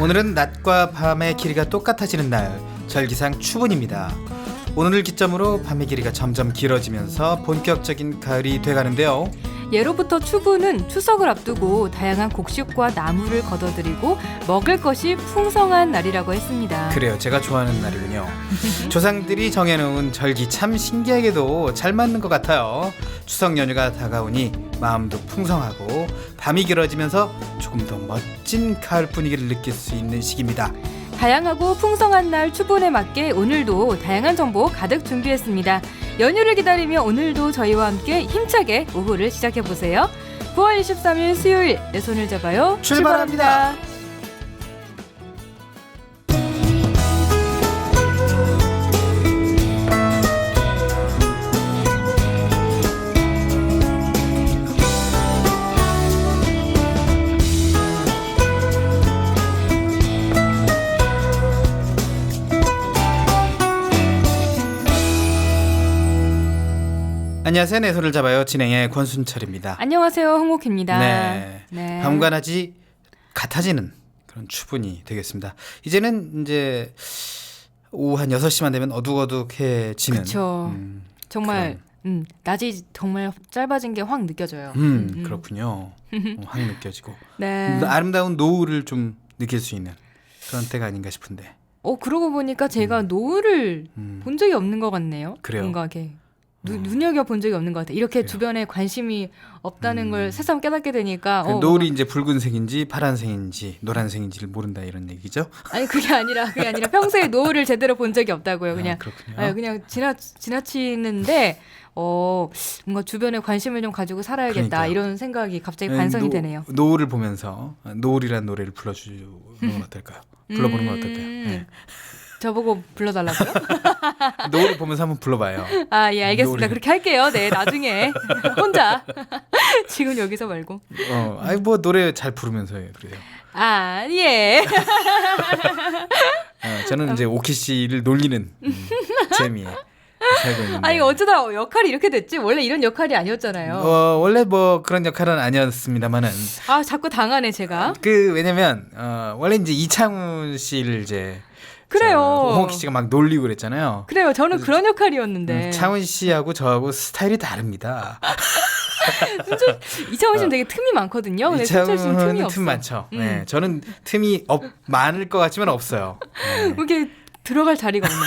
오늘은 낮과 밤의 길이가 똑같아지는 날, 절기상 추분입니다. 오늘을 기점으로 밤의 길이가 점점 길어지면서 본격적인 가을이 돼가는데요. 예로부터 추분은 추석을 앞두고 다양한 곡식과 나물을 거둬들이고 먹을 것이 풍성한 날이라고 했습니다. 그래요, 제가 좋아하는 날이군요. 조상들이 정해놓은 절기 참 신기하게도 잘 맞는 것 같아요. 추석 연휴가 다가오니 마음도 풍성하고 밤이 길어지면서 조금 더 멋진 가을 분위기를 느낄 수 있는 시기입니다. 다양하고 풍성한 날 추분에 맞게 오늘도 다양한 정보 가득 준비했습니다. 연휴를 기다리며 오늘도 저희와 함께 힘차게 오후를 시작해보세요. 9월 23일 수요일 내 손을 잡아요. 출발합니다. 안녕하세요. 내 손을 잡아요. 진행의 권순철입니다. 안녕하세요. 홍옥희입니다. 네. 밤과 낮이 같아지는 그런 추분이 되겠습니다. 이제는 이제 오후 한 6시만 되면 어둑어둑해지는. 그렇죠. 정말 낮이 정말 짧아진 게 확 느껴져요. 그렇군요. 확 느껴지고. 네. 아름다운 노을을 좀 느낄 수 있는 그런 때가 아닌가 싶은데. 그러고 보니까 제가 노을을 본 적이 없는 것 같네요. 그래요? 뭔가 이렇게 눈여겨본 적이 없는 것 같아요. 이렇게 그래요. 주변에 관심이 없다는 걸 새삼 깨닫게 되니까 노을이 이제 붉은색인지 파란색인지 노란색인지를 모른다 이런 얘기죠? 아니 그게 아니라 평소에 노을을 제대로 본 적이 없다고요. 그냥 그렇군요. 그냥 지나치는데 뭔가 주변에 관심을 좀 가지고 살아야겠다. 그러니까요. 이런 생각이 갑자기 반성이 되네요. 노을을 보면서 노을이라는 노래를 불러주는 건 어떨까요? 불러보는 건 어떨까요? 네. 저보고 불러달라고요? 노을을 보면서 한번 불러봐요. 아, 예, 알겠습니다. 노을을. 그렇게 할게요. 네, 나중에 혼자 지금 여기서 말고. 아니 뭐 노래 잘 부르면서 그래요. 아, 예. 저는 이제 오키 씨를 놀리는 재미에 살고 있는데. 아니 어쩌다 역할이 이렇게 됐지? 원래 이런 역할이 아니었잖아요. 원래 뭐 그런 역할은 아니었습니다만은. 아, 자꾸 당하네 제가. 왜냐면 원래 이제 이창훈 씨를 이제. 그래요. 홍옥희 씨가 막 놀리고 그랬잖아요. 그래요. 저는 그런 역할이었는데. 창훈 씨하고 저하고 스타일이 다릅니다. 이창훈 씨는 되게 틈이 많거든요. 근데 순철 씨는 틈이 없어. 틈 많죠. 네, 저는 틈이 많을 것 같지만 없어요. 네. 이렇게 들어갈 자리가 없네.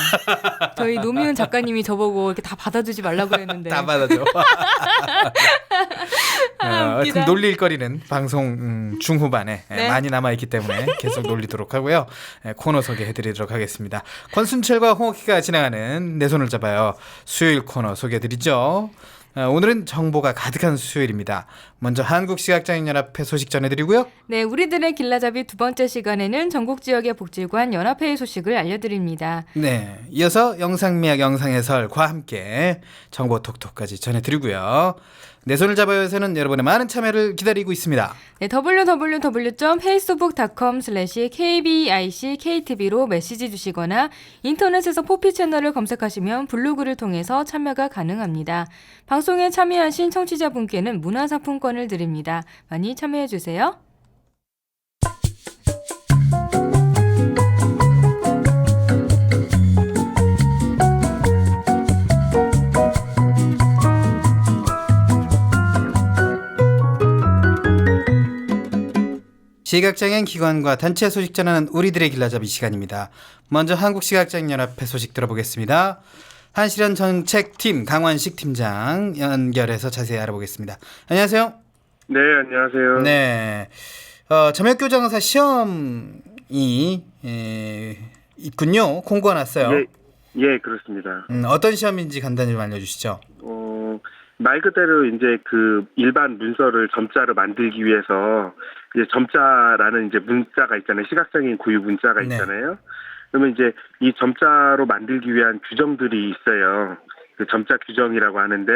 저희 노미은 작가님이 저보고 이렇게 다 받아주지 말라고 그랬는데. 다 받아줘. 웃기다. 놀릴 거리는 방송 중후반에 네. 많이 남아있기 때문에 계속 놀리도록 하고요. 코너 소개해드리도록 하겠습니다. 권순철과 홍옥희가 진행하는 내 손을 잡아요. 수요일 코너 소개해드리죠. 오늘은 정보가 가득한 수요일입니다. 먼저 한국시각장애인연합회 소식 전해드리고요. 네, 우리들의 길라잡이 두 번째 시간에는 전국 지역의 복지관 연합회의 소식을 알려드립니다. 네, 이어서 영상미학 영상해설과 함께 정보 톡톡까지 전해드리고요. 내 손을 잡아요에서는 여러분의 많은 참여를 기다리고 있습니다. 네, www.facebook.com/kbickTV로 메시지 주시거나 인터넷에서 포피 채널을 검색하시면 블로그를 통해서 참여가 가능합니다. 방송에 참여하신 청취자분께는 문화상품권을 드립니다. 많이 참여해주세요. 시각장애인 기관과 단체 소식 전하는 우리들의 길라잡이 시간입니다. 먼저 한국시각장애인연합회 소식 들어보겠습니다. 한실현 정책팀 강원식 팀장 연결해서 자세히 알아보겠습니다. 안녕하세요. 네, 안녕하세요. 네, 점역교정사 시험이 있군요. 공고가 났어요. 예, 그렇습니다. 어떤 시험인지 간단히 좀 알려주시죠. 말 그대로 이제 그 일반 문서를 점자로 만들기 위해서 이제 점자라는 이제 문자가 있잖아요. 시각장애인 구유 문자가 있잖아요. 그러면 이제 이 점자로 만들기 위한 규정들이 있어요. 그 점자 규정이라고 하는데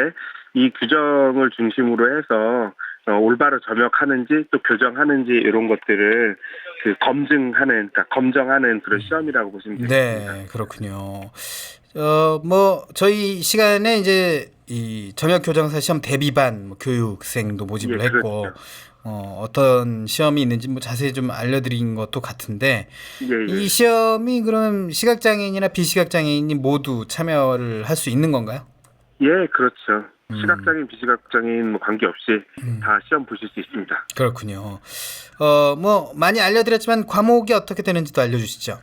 이 규정을 중심으로 해서 올바로 점역하는지 또 교정하는지 이런 것들을 그 검증하는, 그러니까 검정하는 그런 시험이라고 보시면 되겠습니다. 네, 그렇군요. 뭐 저희 시간에 이제 이 점역교정사 시험 대비반 뭐 교육생도 모집을 예, 했고 그렇죠. 어떤 시험이 있는지 뭐 자세히 좀 알려드린 것도 같은데 예, 예. 이 시험이 그럼 시각장애인이나 비시각장애인이 모두 참여를 할 수 있는 건가요? 예, 그렇죠. 시각장애인, 비시각장애인 뭐 관계없이 다 시험 보실 수 있습니다. 그렇군요. 뭐 많이 알려드렸지만 과목이 어떻게 되는지도 알려주시죠.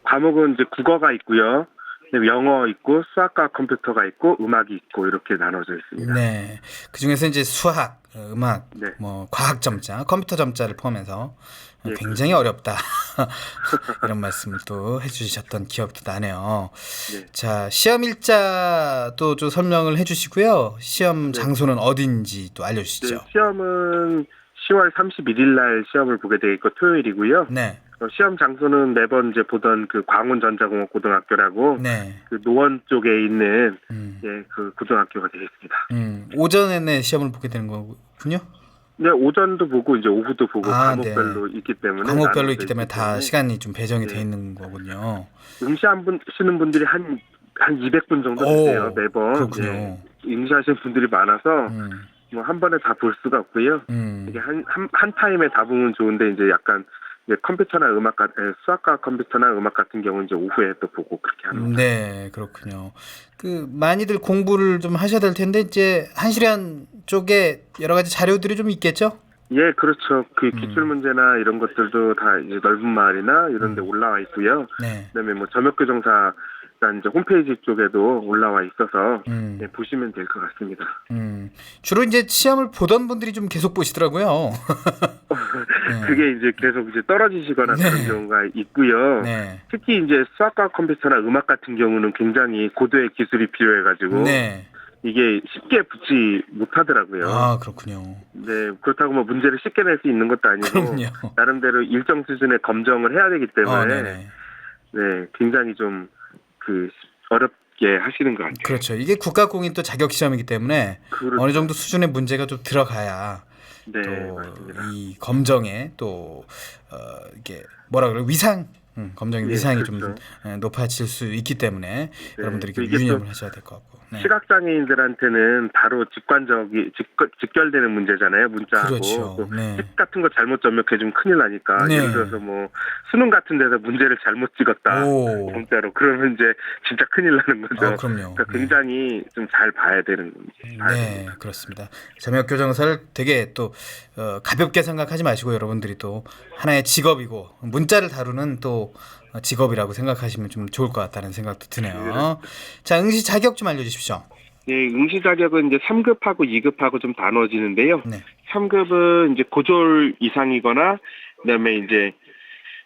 과목은 이제 국어가 있고요. 그다음에 영어 있고 수학과 컴퓨터가 있고 음악이 있고 이렇게 나눠져 있습니다. 네. 그 중에서 이제 수학, 음악, 네. 뭐 과학 점자, 컴퓨터 점자를 포함해서 예, 굉장히 어렵다. 이런 말씀을 또 해주셨던 기억도 나네요. 네. 자, 시험 일자도 좀 설명을 해주시고요. 시험 장소는 어딘지 또 네, 알려주시죠. 시험은 10월 31일 날 시험을 보게 돼 있고 토요일이고요. 네, 시험 장소는 매번 이제 보던 그 광운전자공업 고등학교라고 네. 그 노원 쪽에 있는 음, 예, 그 고등학교가 되겠습니다. 오전에 시험을 보게 되는 거군요. 네, 오전도 보고 이제 오후도 보고 아, 과목별로 있기 때문에 과목별로 나눠져 있기 때문에 다 때문에 시간이 좀 배정이 네. 돼 있는 거군요. 응시하시는 분들이 한 200분 정도 되세요, 매번. 그렇군요. 예, 응시하시는 분들이 많아서 음, 뭐 한 번에 다 볼 수가 없고요. 이게 한 타임에 다 보면 좋은데 이제 약간 이제 컴퓨터나 수학과 컴퓨터나 음악 같은 경우는 이제 오후에 또 보고 그렇게 하는 거죠. 네, 그렇군요. 그 많이들 공부를 좀 하셔야 될 텐데 이제 한시련 쪽에 여러 가지 자료들이 좀 있겠죠? 예, 그렇죠. 그 기출 문제나 이런 것들도 다 이제 넓은 마을이나 이런 데 올라와 있고요. 네. 그다음에 뭐 점역교정사 이제 홈페이지 쪽에도 올라와 있어서 예, 보시면 될 것 같습니다. 주로 이제 시험을 보던 분들이 좀 계속 보시더라고요. 그게 이제 계속 이제 떨어지시거나 네. 그런 경우가 있고요. 네. 특히 이제 수학과 컴퓨터나 음악 같은 경우는 굉장히 고도의 기술이 필요해가지고 네. 이게 쉽게 붙지 못하더라고요. 아, 그렇군요. 네, 그렇다고 뭐 문제를 쉽게 낼 수 있는 것도 아니고 그럼요. 나름대로 일정 수준의 검정을 해야 되기 때문에 네네. 네, 굉장히 좀 그 어렵게 하시는 것 같아요. 그렇죠. 이게 국가공인 또 자격 시험이기 때문에 그렇죠. 어느 정도 수준의 문제가 좀 들어가야 네, 또 맞습니다. 이 검정에 또 이게 뭐라 그래 위상 검정의 예, 위상이 그렇죠. 좀 높아질 수 있기 때문에 여러분들이 또 좀 이게 유념을 또 하셔야 될 것 같고. 네. 시각장애인들한테는 바로 직결되는 문제잖아요. 문자하고 그렇죠. 또 네. 책 같은 거 잘못 접목해주면 큰일 나니까 네. 예를 들어서 뭐 수능 같은 데서 문제를 잘못 찍었다 오. 진짜로 그러면 이제 진짜 큰일 나는 거죠. 그럼요. 그러니까 굉장히 좀 잘 봐야 되는 봐야 네, 됩니다. 그렇습니다. 점역교정사를 되게 또 가볍게 생각하지 마시고 여러분들이 또 하나의 직업이고 문자를 다루는 또 직업이라고 생각하시면 좀 좋을 것 같다는 생각도 드네요. 자, 응시 자격 좀 알려주십시오. 네, 응시 자격은 이제 3급하고 2급하고 좀 나눠지는데요. 네. 3급은 이제 고졸 이상이거나 그다음에 이제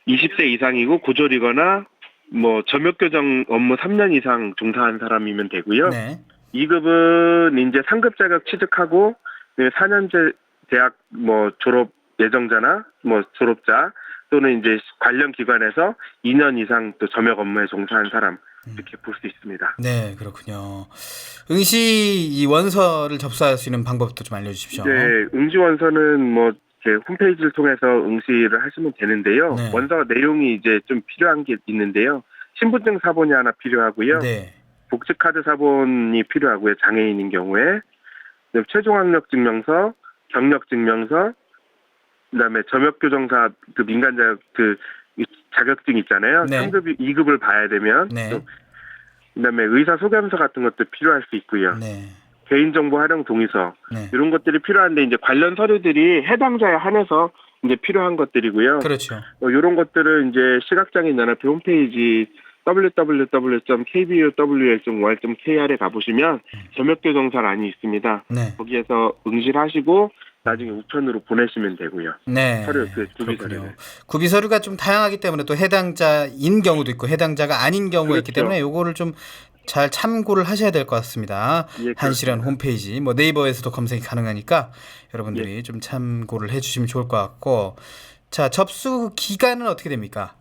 20세 이상이고 고졸이거나 뭐 점역교정 업무 3년 이상 종사한 사람이면 되고요. 네. 2급은 이제 상급 자격 취득하고 4년제 대학 뭐 졸업 예정자나 뭐 졸업자 또는 이제 관련 기관에서 2년 이상 또 점역 업무에 종사한 사람 이렇게 볼 수 있습니다. 네, 그렇군요. 응시 이 원서를 접수할 수 있는 방법도 좀 알려주십시오. 네, 응시 원서는 뭐 이렇게 홈페이지를 통해서 응시를 하시면 되는데요. 네. 원서 내용이 이제 좀 필요한 게 있는데요. 신분증 사본이 하나 필요하고요. 네. 복지카드 사본이 필요하고요. 장애인인 경우에 최종 학력 증명서, 경력 증명서, 그다음에 점역교정사 그 민간 자격 자격증 있잖아요. 네. 3급, 2급을 봐야 되면 네. 또 그다음에 의사 소견서 같은 것도 필요할 수 있고요. 네. 개인정보 활용 동의서 네. 이런 것들이 필요한데 이제 관련 서류들이 해당자에 한해서 이제 필요한 것들이고요. 그렇죠. 이런 것들은 이제 시각장애인 연합회 홈페이지 www.kbowl.or.kr에 가보시면 점역교정사란이 있습니다. 네. 거기에서 응시를 하시고 나중에 우편으로 보내시면 되고요. 네. 서류 그 구비 그렇군요. 서류를. 구비 서류가 좀 다양하기 때문에 또 해당자인 경우도 있고 해당자가 아닌 경우가 있기 그렇죠. 때문에 요거를 좀 잘 참고를 하셔야 될 것 같습니다. 예, 한시련 그렇습니다. 홈페이지 뭐 네이버에서도 검색이 가능하니까 여러분들이 좀 참고를 해주시면 좋을 것 같고 자 접수 기간은 어떻게 됩니까?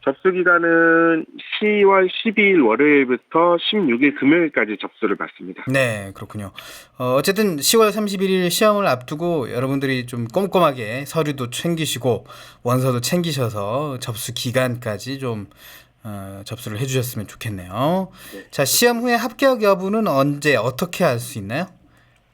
접수 기간은 10월 12일 월요일부터 16일 금요일까지 접수를 받습니다. 네, 그렇군요. 어쨌든 10월 31일 시험을 앞두고 여러분들이 좀 꼼꼼하게 서류도 챙기시고 원서도 챙기셔서 접수 기간까지 좀 접수를 해주셨으면 좋겠네요. 네. 자, 시험 후에 합격 여부는 언제 어떻게 알 수 있나요?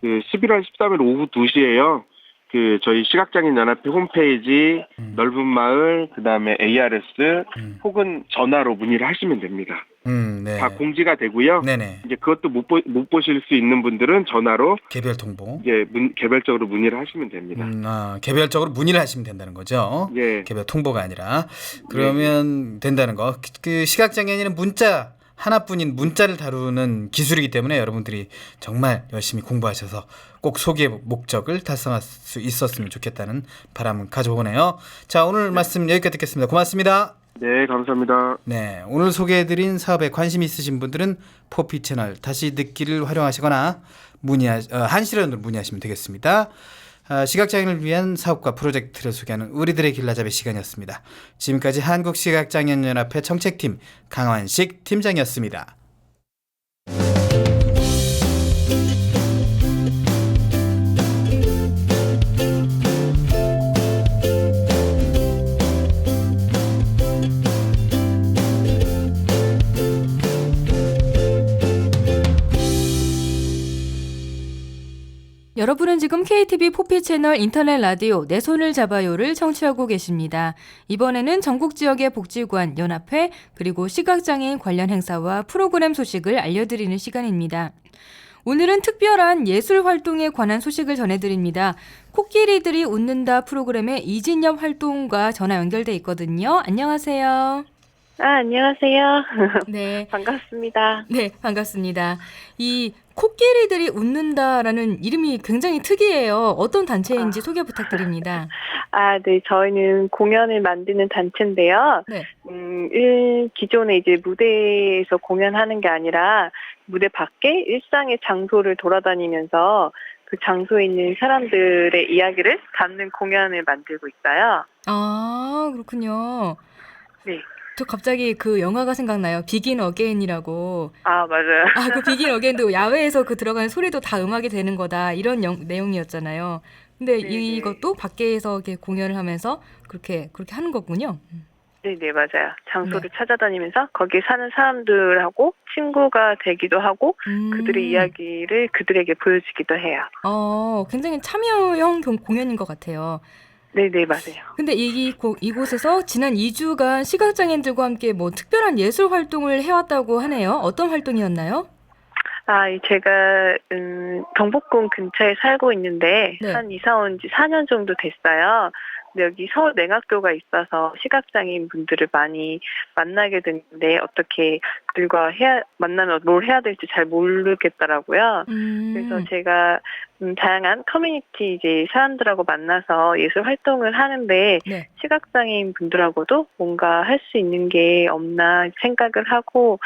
그 11월 13일 오후 2시에요. 그 저희 시각장애인 연합회 홈페이지 넓은 마을 그다음에 ARS 혹은 전화로 문의를 하시면 됩니다. 네. 다 공지가 되고요. 네네. 이제 그것도 못 보실 수 있는 분들은 전화로 개별 통보. 이제 개별적으로 문의를 하시면 됩니다. 개별적으로 문의를 하시면 된다는 거죠. 예. 개별 통보가 아니라. 그러면 된다는 거. 그 시각장애인은 문자 하나뿐인 문자를 다루는 기술이기 때문에 여러분들이 정말 열심히 공부하셔서 꼭 소기의 목적을 달성할 수 있었으면 좋겠다는 바람을 가져보네요. 자, 오늘 말씀 여기까지 듣겠습니다. 고맙습니다. 네, 감사합니다. 네, 오늘 소개해드린 사업에 관심 있으신 분들은 포피 채널 다시 듣기를 활용하시거나 한시련으로 문의하시면 되겠습니다. 시각장애인을 위한 사업과 프로젝트를 소개하는 우리들의 길라잡이 시간이었습니다. 지금까지 한국시각장애인연합회 정책팀 강환식 팀장이었습니다. 여러분은 지금 KTV 포피 채널 인터넷 라디오 내 손을 잡아요를 청취하고 계십니다. 이번에는 전국 지역의 복지관, 연합회, 그리고 시각장애인 관련 행사와 프로그램 소식을 알려드리는 시간입니다. 오늘은 특별한 예술 활동에 관한 소식을 전해드립니다. 코끼리들이 웃는다 프로그램의 이진엽 활동과 전화 연결돼 있거든요. 안녕하세요. 안녕하세요. 네. 반갑습니다. 네, 반갑습니다. 이 코끼리들이 웃는다라는 이름이 굉장히 특이해요. 어떤 단체인지 소개 부탁드립니다. 네, 저희는 공연을 만드는 단체인데요. 네. 기존에 이제 무대에서 공연하는 게 아니라 무대 밖에 일상의 장소를 돌아다니면서 그 장소에 있는 사람들의 이야기를 담는 공연을 만들고 있어요. 아, 그렇군요. 네. 저 갑자기 그 영화가 생각나요. 비긴 어게인이라고. 맞아요. 그 비긴 어게인도 야외에서 그 들어가는 소리도 다 음악이 되는 거다. 이런 내용이었잖아요. 근데 네네. 이것도 밖에서 이렇게 공연을 하면서 그렇게 하는 거군요. 네, 맞아요. 장소를 찾아다니면서 거기에 사는 사람들하고 친구가 되기도 하고 그들의 이야기를 그들에게 보여주기도 해요. 굉장히 참여형 공연인 것 같아요. 네, 맞아요. 근데 이곳에서 지난 2주간 시각장애인들과 함께 뭐 특별한 예술 활동을 해왔다고 하네요. 어떤 활동이었나요? 제가 경복궁 근처에 살고 있는데 네. 한 이사 온 지 4년 정도 됐어요. 근데 여기 서울 맹학교가 있어서 시각장애인 분들을 많이 만나게 되는데 어떻게 그들과 만나면 뭘 해야 될지 잘 모르겠더라고요. 그래서 제가 다양한 커뮤니티 이제 사람들하고 만나서 예술 활동을 하는데 네. 시각장애인 분들하고도 뭔가 할 수 있는 게 없나 생각을 하고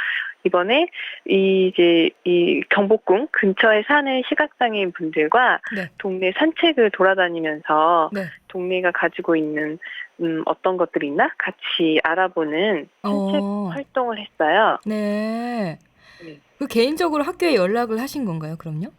이번에 이 경복궁 근처에 사는 시각장애인 분들과 네. 동네 산책을 돌아다니면서 네. 동네가 가지고 있는 어떤 것들이 있나 같이 알아보는 산책 활동을 했어요. 네. 네. 그 개인적으로 학교에 연락을 하신 건가요, 그럼요?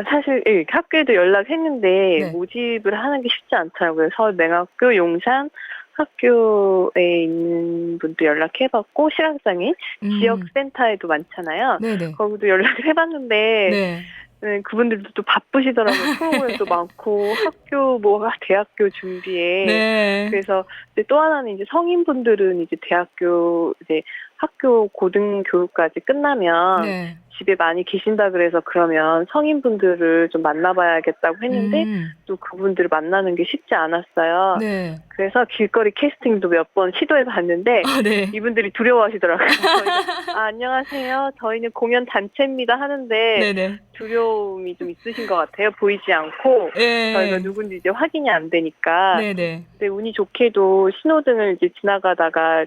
사실 학교에도 연락했는데 네. 모집을 하는 게 쉽지 않더라고요. 서울 맹학교, 용산 학교에 있는 분도 연락해봤고 시각장애인 지역센터에도 많잖아요. 네네. 거기도 연락을 해봤는데 네. 그분들도 또 바쁘시더라고요. 프로그램도 많고 대학교 준비에. 네. 그래서 또 하나는 이제 성인분들은 이제 대학교 학교 고등교육까지 끝나면 네. 집에 많이 계신다 그래서 그러면 성인분들을 좀 만나봐야겠다고 했는데 또 그분들을 만나는 게 쉽지 않았어요. 네. 그래서 길거리 캐스팅도 몇 번 시도해봤는데 네. 이분들이 두려워하시더라고요. 안녕하세요. 저희는 공연 단체입니다 하는데 네네. 두려움이 좀 있으신 것 같아요. 보이지 않고 네. 저희가 누군지 이제 확인이 안 되니까. 네네. 근데 운이 좋게도 신호등을 이제 지나가다가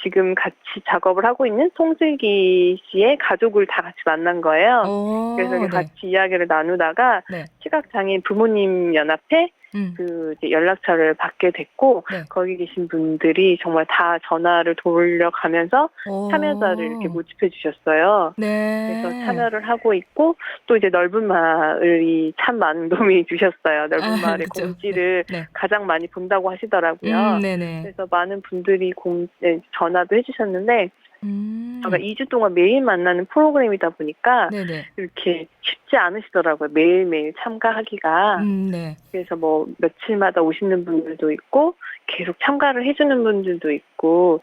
지금 같이 작업을 하고 있는 송슬기 씨의 가족을 다 같이 만난 거예요. 그래서 네. 같이 이야기를 나누다가 네. 시각장애인 부모님 연합회 그 이제 연락처를 받게 됐고 네. 거기 계신 분들이 정말 다 전화를 돌려가면서 오. 참여자를 이렇게 모집해 주셨어요. 네. 그래서 참여를 하고 있고 또 이제 넓은 마을이 참 많은 도움이 주셨어요. 넓은 아, 마을의 그쵸. 공지를 네. 가장 많이 본다고 하시더라고요. 네네. 그래서 많은 분들이 전화도 해주셨는데 제가 2주 동안 매일 만나는 프로그램이다 보니까 네네. 이렇게 쉽지 않으시더라고요. 매일매일 참가하기가. 네. 그래서 뭐 며칠마다 오시는 분들도 있고 계속 참가를 해주는 분들도 있고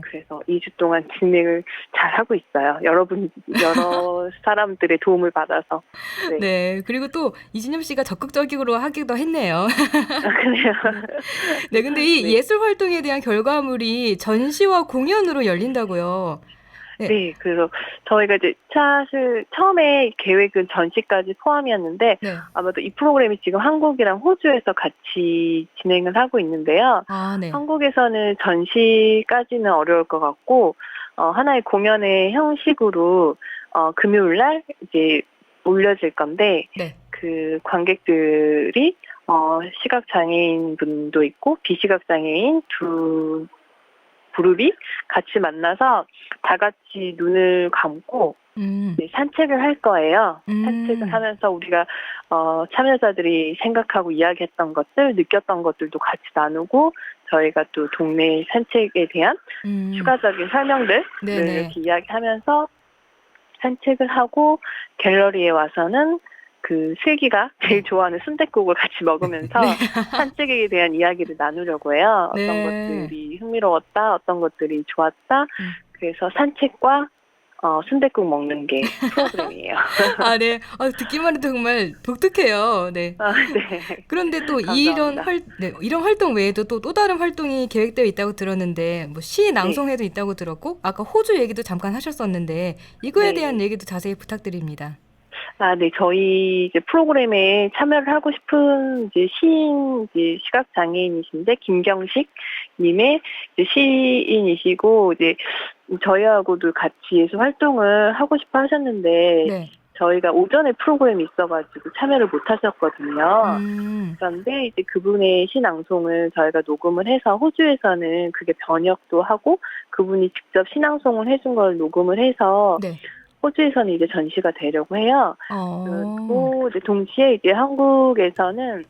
그래서 2주 동안 진행을 잘 하고 있어요. 여러 사람들의 도움을 받아서. 네. 네. 그리고 또 이진엽 씨가 적극적으로 하기도 했네요. 그래요. 네. 근데 이 네. 예술 활동에 대한 결과물이 전시와 공연으로 열린다고요. 네. 네, 그래서 저희가 이제 사실 처음에 계획은 전시까지 포함이었는데 네. 아마도 이 프로그램이 지금 한국이랑 호주에서 같이 진행을 하고 있는데요. 아, 네. 한국에서는 전시까지는 어려울 것 같고 하나의 공연의 형식으로 금요일 날 이제 올려질 건데 네. 그 관객들이 시각 장애인 분도 있고 비시각 장애인 두 그룹이 같이 만나서 다 같이 눈을 감고 네, 산책을 할 거예요. 산책을 하면서 우리가 참여자들이 생각하고 이야기했던 것들, 느꼈던 것들도 같이 나누고 저희가 또 동네 산책에 대한 추가적인 설명들을 네네. 이렇게 이야기하면서 산책을 하고 갤러리에 와서는 그 슬기가 제일 좋아하는 순댓국을 같이 먹으면서 산책에 대한 이야기를 나누려고 해요. 어떤 네. 것들이 흥미로웠다, 어떤 것들이 좋았다. 그래서 산책과 순댓국 먹는 게 프로그램이에요. 아, 네. 듣기만 해도 정말 독특해요. 네. 네. 그런데 또 감사합니다. 이런 활동 외에도 또 다른 활동이 계획되어 있다고 들었는데, 뭐 시 낭송회도 있다고 들었고, 아까 호주 얘기도 잠깐 하셨었는데, 이거에 네. 대한 얘기도 자세히 부탁드립니다. 네, 저희 이제 프로그램에 참여를 하고 싶은 이제 시인, 이제 시각 장애인이신데 김경식 님의 이제 시인이시고 이제 저희하고도 같이 예술 활동을 하고 싶어 하셨는데 네. 저희가 오전에 프로그램이 있어가지고 참여를 못 하셨거든요. 그런데 이제 그분의 시 낭송을 저희가 녹음을 해서 호주에서는 그게 번역도 하고 그분이 직접 시낭송을 해준 걸 녹음을 해서 네. 호주에서는 이제 전시가 되려고 해요. 그리고 이제 동시에 이제 한국에서는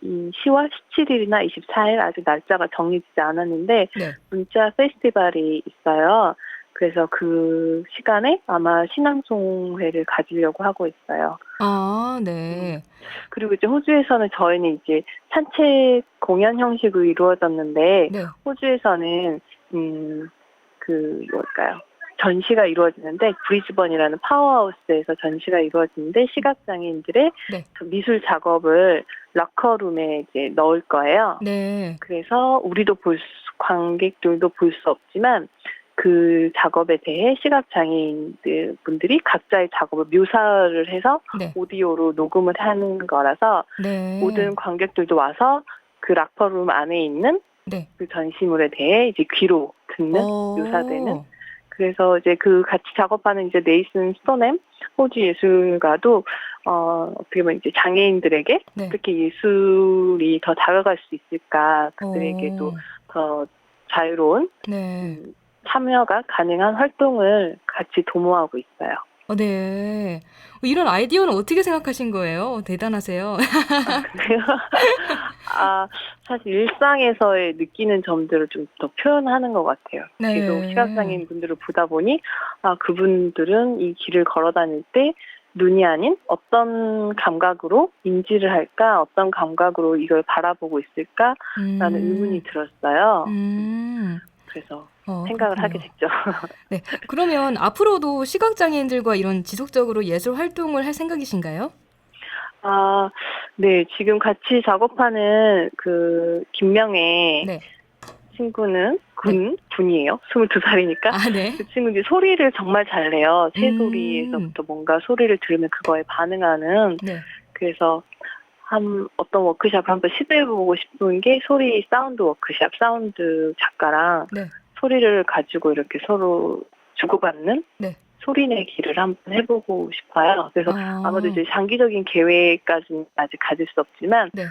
10월 17일이나 24일 아직 날짜가 정해지지 않았는데 네. 문자 페스티벌이 있어요. 그래서 그 시간에 아마 신앙송회를 가지려고 하고 있어요. 아, 네. 그리고 이제 호주에서는 저희는 이제 산책 공연 형식으로 이루어졌는데 네. 호주에서는 뭘까요? 전시가 이루어지는데 브리즈번이라는 파워하우스에서 전시가 이루어지는데 시각장애인들의 네. 미술 작업을 락커룸에 이제 넣을 거예요. 네. 그래서 우리도 관객들도 볼 수 없지만 그 작업에 대해 시각장애인들 분들이 각자의 작업을 묘사를 해서 네. 오디오로 녹음을 하는 거라서 네. 모든 관객들도 와서 그 락커룸 안에 있는 네. 그 전시물에 대해 이제 귀로 듣는 묘사되는 그래서 이제 그 같이 작업하는 이제 네이슨 스토넴 호주 예술가도 어떻게 보면 이제 장애인들에게 네. 어떻게 예술이 더 다가갈 수 있을까 그들에게도 더 자유로운 네. 참여가 가능한 활동을 같이 도모하고 있어요. 네. 이런 아이디어는 어떻게 생각하신 거예요? 대단하세요. 그래요? 사실 일상에서의 느끼는 점들을 좀 더 표현하는 것 같아요. 네. 계속 시각장애인 분들을 보다 보니 그분들은 이 길을 걸어 다닐 때 눈이 아닌 어떤 감각으로 인지를 할까, 어떤 감각으로 이걸 바라보고 있을까라는 의문이 들었어요. 그래서 생각을 그렇군요. 하게 됐죠. 네. 그러면 앞으로도 시각장애인들과 이런 지속적으로 예술 활동을 할 생각이신가요? 네. 지금 같이 작업하는 그 김명애 네. 친구는 군이에요. 22살이니까. 아, 네. 그 친구 이제 소리를 정말 잘 내요. 새소리에서부터 뭔가 소리를 들으면 그거에 반응하는. 네. 그래서 어떤 워크샵을 한번 시도해보고 싶은 게 소리 사운드 워크샵, 사운드 작가랑 네. 소리를 가지고 이렇게 서로 주고받는 네. 소리내기를 한번 해보고 싶어요. 그래서 아마도 이제 장기적인 계획까지는 아직 가질 수 없지만 네.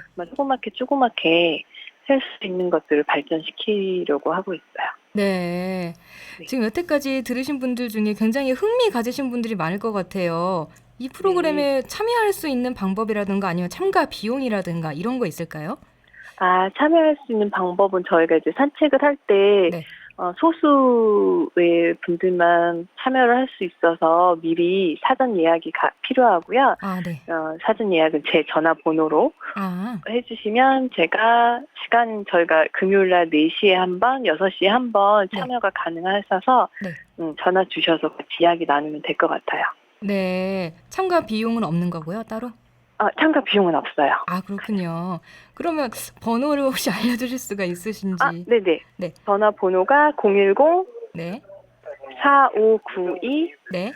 조그맣게 할 수 있는 것들을 발전시키려고 하고 있어요. 네. 네. 지금 여태까지 들으신 분들 중에 굉장히 흥미 가지신 분들이 많을 것 같아요. 이 프로그램에 참여할 수 있는 방법이라든가 아니면 참가 비용이라든가 이런 거 있을까요? 참여할 수 있는 방법은 저희가 이제 산책을 할 때 네. 소수의 분들만 참여를 할 수 있어서 미리 사전 예약이 필요하고요. 네. 사전 예약은 제 전화번호로 해주시면 저희가 금요일날 4시에 한 번, 6시에 한 번 참여가 가능하셔서 전화 주셔서 같이 이야기 나누면 될 것 같아요. 네. 참가 비용은 없는 거고요, 따로? 참가 비용은 없어요. 그렇군요. 그러면 번호를 혹시 알려주실 수가 있으신지? 네네. 네. 전화번호가 010 네. 4592 네.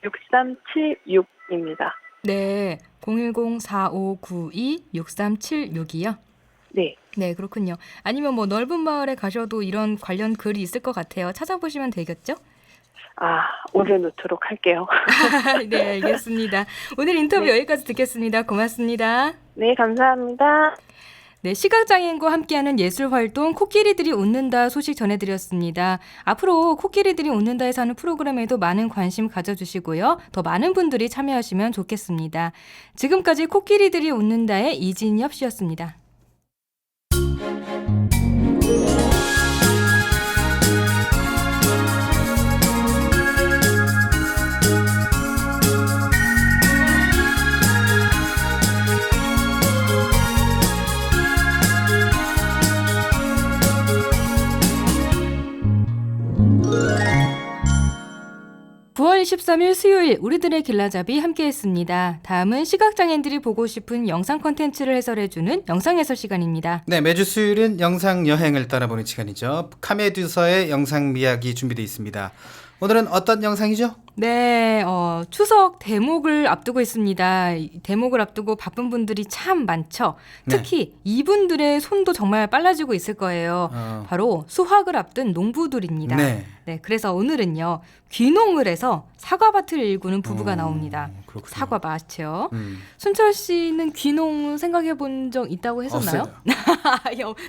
6376입니다. 네. 010-4592-6376이요? 네. 네, 그렇군요. 아니면 뭐 넓은 마을에 가셔도 이런 관련 글이 있을 것 같아요. 찾아보시면 되겠죠? 올려놓도록 할게요. 네, 알겠습니다. 오늘 인터뷰 여기까지 듣겠습니다. 고맙습니다. 네, 감사합니다. 네, 시각장애인과 함께하는 예술활동 코끼리들이 웃는다 소식 전해드렸습니다. 앞으로 코끼리들이 웃는다에서 하는 프로그램에도 많은 관심 가져주시고요. 더 많은 분들이 참여하시면 좋겠습니다. 지금까지 코끼리들이 웃는다의 이진엽 씨였습니다. (9월 13일) 수요일 우리들의 길라잡이 함께했습니다. 다음은 시각장애인들이 보고 싶은 영상 콘텐츠를 해설해주는 영상 해설 시간입니다. 네, 매주 수요일은 영상 여행을 따라보는 시간이죠. 카메듀서의 영상 미학이 준비되어 있습니다. 오늘은 어떤 영상이죠? 네, 추석 대목을 앞두고 있습니다. 이 대목을 앞두고 바쁜 분들이 참 많죠. 특히 이분들의 손도 정말 빨라지고 있을 거예요. 바로 수확을 앞둔 농부들입니다. 네, 그래서 오늘은요, 귀농을 해서 사과밭을 일구는 부부가 나옵니다. 그렇군요. 사과밭이요. 순철 씨는 귀농 생각해 본 적 있다고 했었나요?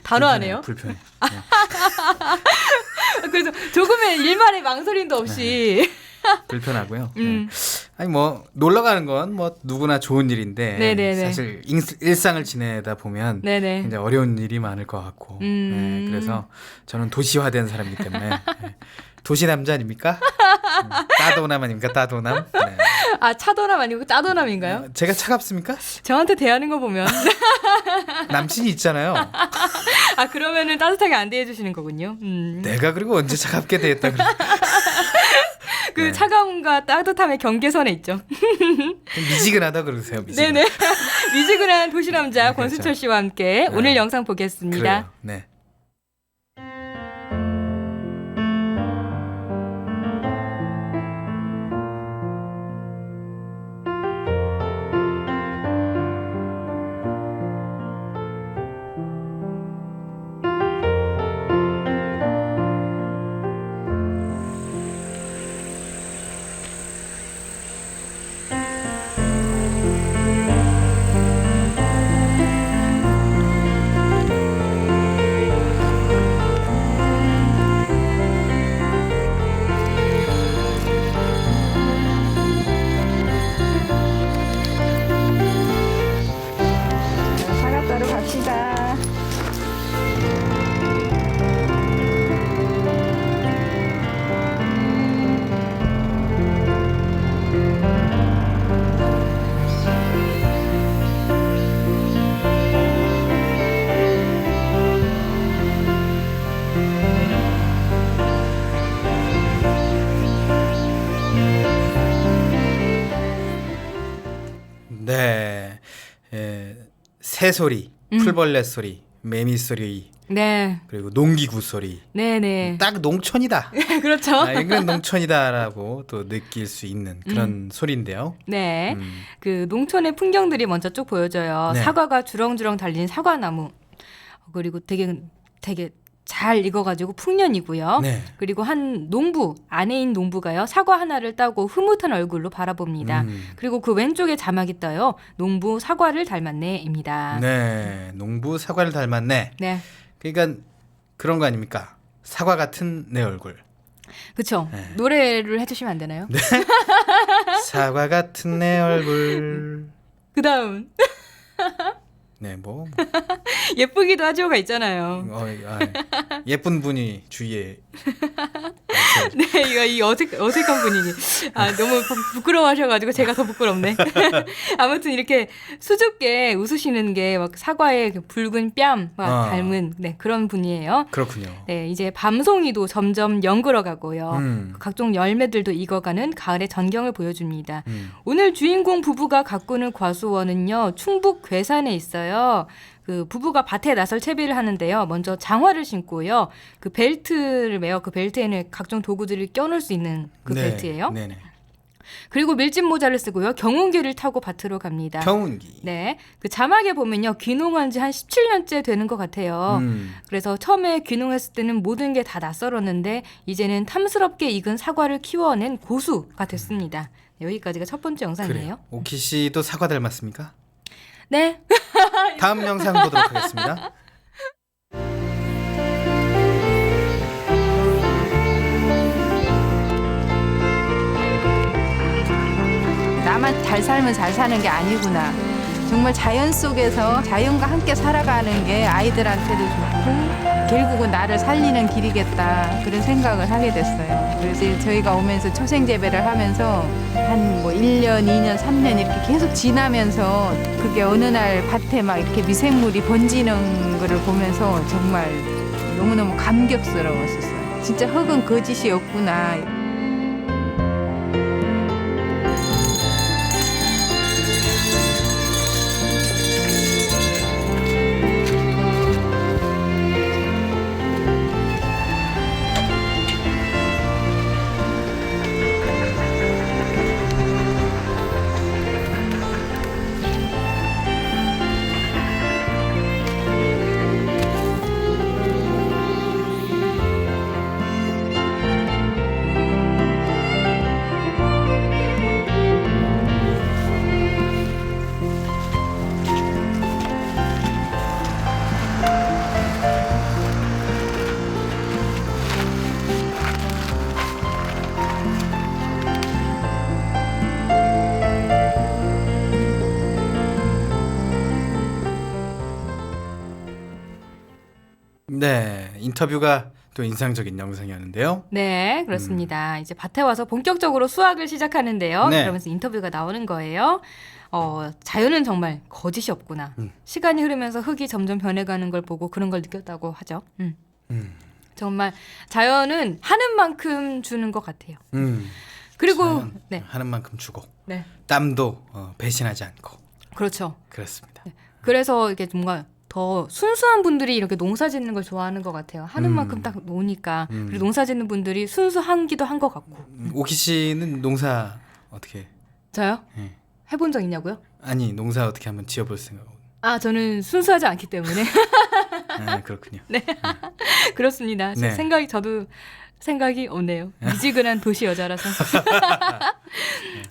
단호하네요. 불편해. 그래서 조금의 일말의 망설임도 없이 불편하고요. 아니 뭐 놀러 가는 건 뭐 누구나 좋은 일인데 네네네. 사실 일상을 지내다 보면 네네. 굉장히 어려운 일이 많을 것 같고 네, 그래서 저는 도시화된 사람이기 때문에 도시 남자 아닙니까? 따도남 아닙니까? 따도남. 네. 차도남 아니고 따도남인가요? 제가 차갑습니까? 저한테 대하는 거 보면 남친이 있잖아요. 그러면은 따뜻하게 안 대해주시는 거군요. 내가 그리고 언제 차갑게 대했다 그래. 그 차가움과 따뜻함의 경계선에 있죠. 미지근하다 그러세요. 미지근. 네네. 미지근한 도시 남자 네, 권순철 씨와 함께 오늘 영상 보겠습니다. 그래요. 네. 사과따로 갑시다. 네. 새소리, 풀벌레 소리, 매미 소리, 네. 그리고 농기구 소리. 네네. 딱 농촌이다. 그렇죠. 이건 농촌이다라고 또 느낄 수 있는 그런 소리인데요. 네. 그 농촌의 풍경들이 먼저 쭉 보여져요. 네. 사과가 주렁주렁 달린 사과나무. 그리고 되게 잘 익어가지고 풍년이고요. 네. 그리고 한 농부, 아내인 농부가요. 사과 하나를 따고 흐뭇한 얼굴로 바라봅니다. 그리고 그 왼쪽에 자막이 떠요. 농부 사과를 닮았네입니다. 네. 농부 사과를 닮았네. 네. 그러니까 그런 거 아닙니까? 사과 같은 내 얼굴. 그렇죠. 네. 노래를 해주시면 안 되나요? 네. 사과 같은 내 얼굴. 그 다음 네, 뭐 예쁘기도 하죠가 있잖아요. 예쁜 분이 주위에 네, 이거 이 어색한 분위기. 아, 너무 부끄러워하셔가지고 제가 더 부끄럽네. 아무튼 이렇게 수줍게 웃으시는 게 막 사과의 그 붉은 뺨 닮은 네, 그런 분이에요. 그렇군요. 네, 이제 밤송이도 점점 연그러가고요. 각종 열매들도 익어가는 가을의 전경을 보여줍니다. 오늘 주인공 부부가 가꾸는 과수원은요, 충북 괴산에 있어요. 그 부부가 밭에 나설 채비를 하는데요. 먼저 장화를 신고요. 그 벨트를 매어 그 벨트에는 각종 도구들을 껴놓을 수 있는 그 네, 벨트예요. 네네. 그리고 밀짚 모자를 쓰고요. 경운기를 타고 밭으로 갑니다. 경운기. 네, 그 자막에 보면요. 귀농한 지 한 17년째 되는 것 같아요. 그래서 처음에 귀농했을 때는 모든 게 다 낯설었는데 이제는 탐스럽게 익은 사과를 키워낸 고수가 됐습니다. 여기까지가 첫 번째 영상이에요. 그래요. 오키 씨도 사과 닮았습니까? 네. 다음 영상 보도록 하겠습니다. 나만 잘 살면 잘 사는 게 아니구나. 정말 자연 속에서 자연과 함께 살아가는 게 아이들한테도 좋고 결국은 나를 살리는 길이겠다. 그런 생각을 하게 됐어요. 그래서 저희가 오면서 초생재배를 하면서 한 뭐 1년, 2년, 3년 이렇게 계속 지나면서 그게 어느 날 밭에 막 이렇게 미생물이 번지는 거를 보면서 정말 너무너무 감격스러웠었어요. 진짜 흙은 거짓이 없구나. 네, 인터뷰가 또 인상적인 영상이었는데요. 네, 그렇습니다. 이제 밭에 와서 본격적으로 수확을 시작하는데요. 네. 그러면서 인터뷰가 나오는 거예요. 자연은 정말 거짓이 없구나. 시간이 흐르면서 흙이 점점 변해가는 걸 보고 그런 걸 느꼈다고 하죠. 정말 자연은 하는 만큼 주는 것 같아요. 그리고 자연, 네, 하는 만큼 주고 네, 땀도 배신하지 않고 그렇죠. 그렇습니다. 그래서 이게 뭔가 더 순수한 분들이 이렇게 농사 짓는 걸 좋아하는 것 같아요. 하는 만큼 딱 노니까. 그리고 농사 짓는 분들이 순수하기도 한 것 같고. 오키 씨는 농사 어떻게? 저요? 네. 해본 적 있냐고요? 아니 농사 어떻게 한번 지어볼 생각? 아, 저는 순수하지 않기 때문에. 아, 그렇군요. 네. 그렇습니다. 네. 저도 생각이 없네요. 미지근한 도시 여자라서.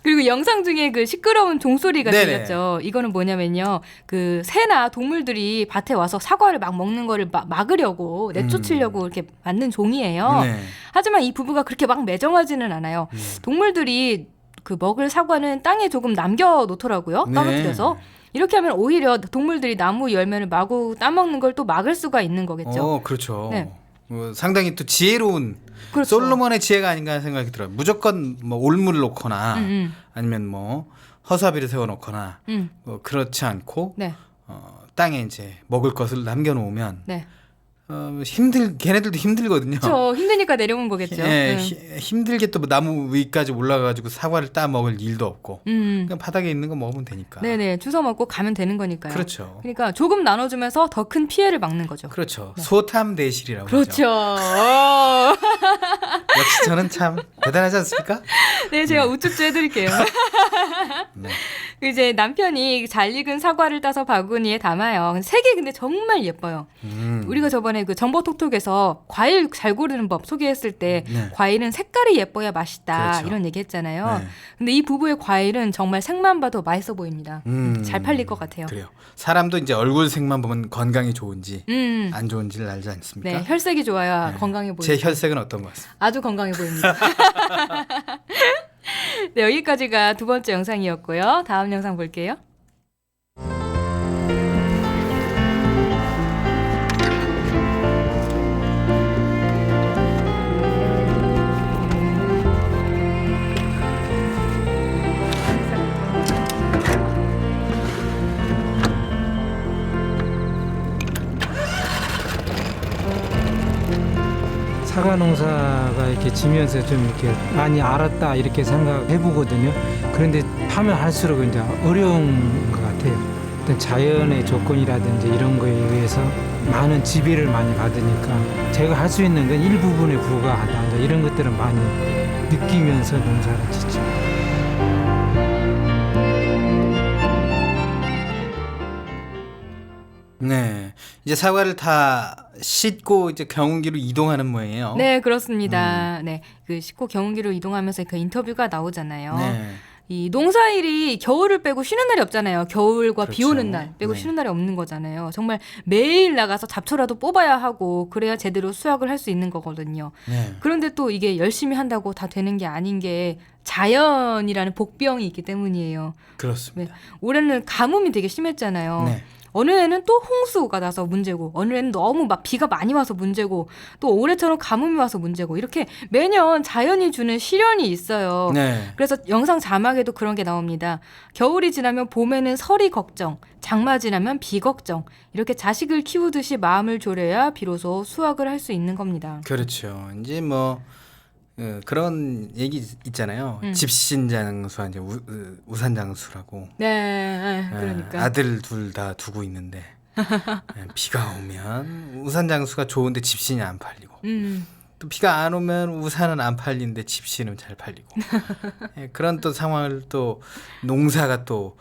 그리고 영상 중에 그 시끄러운 종소리가 네네. 들렸죠. 이거는 뭐냐면요. 그 새나 동물들이 밭에 와서 사과를 막 먹는 거를 막으려고 내쫓으려고 이렇게 만든 종이에요. 네. 하지만 이 부부가 그렇게 막 매정하지는 않아요. 동물들이 그 먹을 사과는 땅에 조금 남겨놓더라고요. 네. 떨어뜨려서. 이렇게 하면 오히려 동물들이 나무 열매를 마구 따먹는 걸 또 막을 수가 있는 거겠죠. 그렇죠. 네. 상당히 또 지혜로운 그렇죠. 솔로몬의 지혜가 아닌가 하는 생각이 들어요. 무조건 뭐 올물을 놓거나 아니면 뭐 허수아비를 세워놓거나 뭐 그렇지 않고 네. 땅에 이제 먹을 것을 남겨놓으면 네. 걔네들도 힘들거든요. 저 힘드니까 내려온 거겠죠. 예, 힘들게 또뭐 나무 위까지 올라가가지고 사과를 따 먹을 일도 없고 그냥 바닥에 있는 거 먹으면 되니까. 네네. 주워 먹고 가면 되는 거니까요. 그렇죠. 그러니까 조금 나눠주면서 더 큰 피해를 막는 거죠. 그렇죠. 소탐대실이라고 하죠. 그렇죠. 역시 저는 참 대단하지 않습니까? 네, 제가 우쭈쭈 해드릴게요. 네. 이제 남편이 잘 익은 사과를 따서 바구니에 담아요. 색이 근데 정말 예뻐요. 우리가 저번에 그 정보톡톡에서 과일 잘 고르는 법 소개했을 때 네. 과일은 색깔이 예뻐야 맛있다 그렇죠. 이런 얘기 했잖아요. 네. 근데 이 부부의 과일은 정말 색만 봐도 맛있어 보입니다. 잘 팔릴 것 같아요. 그래요. 사람도 이제 얼굴색만 보면 건강이 좋은지 음. 안 좋은지를 알지 않습니까? 네, 혈색이 좋아야 네. 건강해 보입니다. 제 혈색은 어떤 것 같습니다. 아주 건강해 보입니다. 네, 여기까지가 두 번째 영상이었고요. 다음 영상 볼게요. 사과 농사가 이렇게 지면서 좀 이렇게 많이 알았다 이렇게 생각해 보거든요. 그런데 하면 할수록 이제 어려운 것 같아요. 일단 자연의 조건이라든지 이런 거에 의해서 많은 지배를 많이 받으니까 제가 할 수 있는 건 일부분에 불과하다. 이제 이런 것들을 많이 느끼면서 농사를 짓죠. 네, 이제 사과를 다 씻고 이제 경운기로 이동하는 모양이에요. 네, 그렇습니다. 네, 그 씻고 경운기로 이동하면서 그 인터뷰가 나오잖아요. 네. 이 농사일이 겨울을 빼고 쉬는 날이 없잖아요. 겨울과 비 그렇죠. 오는 날 빼고 네. 쉬는 날이 없는 거잖아요. 정말 매일 나가서 잡초라도 뽑아야 하고 그래야 제대로 수확을 할 수 있는 거거든요. 네. 그런데 또 이게 열심히 한다고 다 되는 게 아닌 게 자연이라는 복병이 있기 때문이에요. 그렇습니다. 올해는 가뭄이 되게 심했잖아요. 네. 어느 해는 또 홍수가 나서 문제고 어느 해는 너무 막 비가 많이 와서 문제고 또 올해처럼 가뭄이 와서 문제고 이렇게 매년 자연이 주는 시련이 있어요. 네. 그래서 영상 자막에도 그런 게 나옵니다. 겨울이 지나면 봄에는 설이 걱정, 장마 지나면 비 걱정. 이렇게 자식을 키우듯이 마음을 졸여야 비로소 수확을 할 수 있는 겁니다. 그렇죠. 이제 뭐 그런 얘기 있잖아요. 집신장수와 이제 우산장수라고. 네, 그러니까. 아들 둘 다 두고 있는데 비가 오면 우산장수가 좋은데 집신이 안 팔리고 또 비가 안 오면 우산은 안 팔리는데 집신은 잘 팔리고 그런 또 상황을 또 농사가 또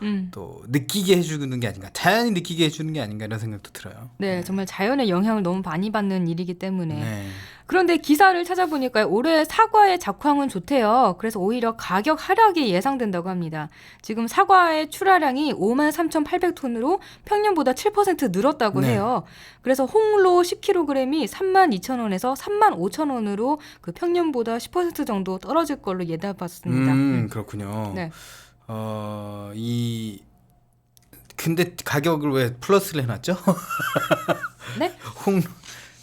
느끼게 해주는 게 아닌가, 자연이 느끼게 해주는 게 아닌가 이런 생각도 들어요. 네, 정말 자연의 영향을 너무 많이 받는 일이기 때문에. 네. 그런데 기사를 찾아보니까 올해 사과의 작황은 좋대요. 그래서 오히려 가격 하락이 예상된다고 합니다. 지금 사과의 출하량이 53,800톤으로 평년보다 7% 늘었다고 네. 해요. 그래서 홍로 10kg이 32,000원에서 35,000원으로 그 평년보다 10% 정도 떨어질 걸로 예단받습니다. 그렇군요. 네. 근데 가격을 왜 플러스를 해놨죠? 네? 홍로가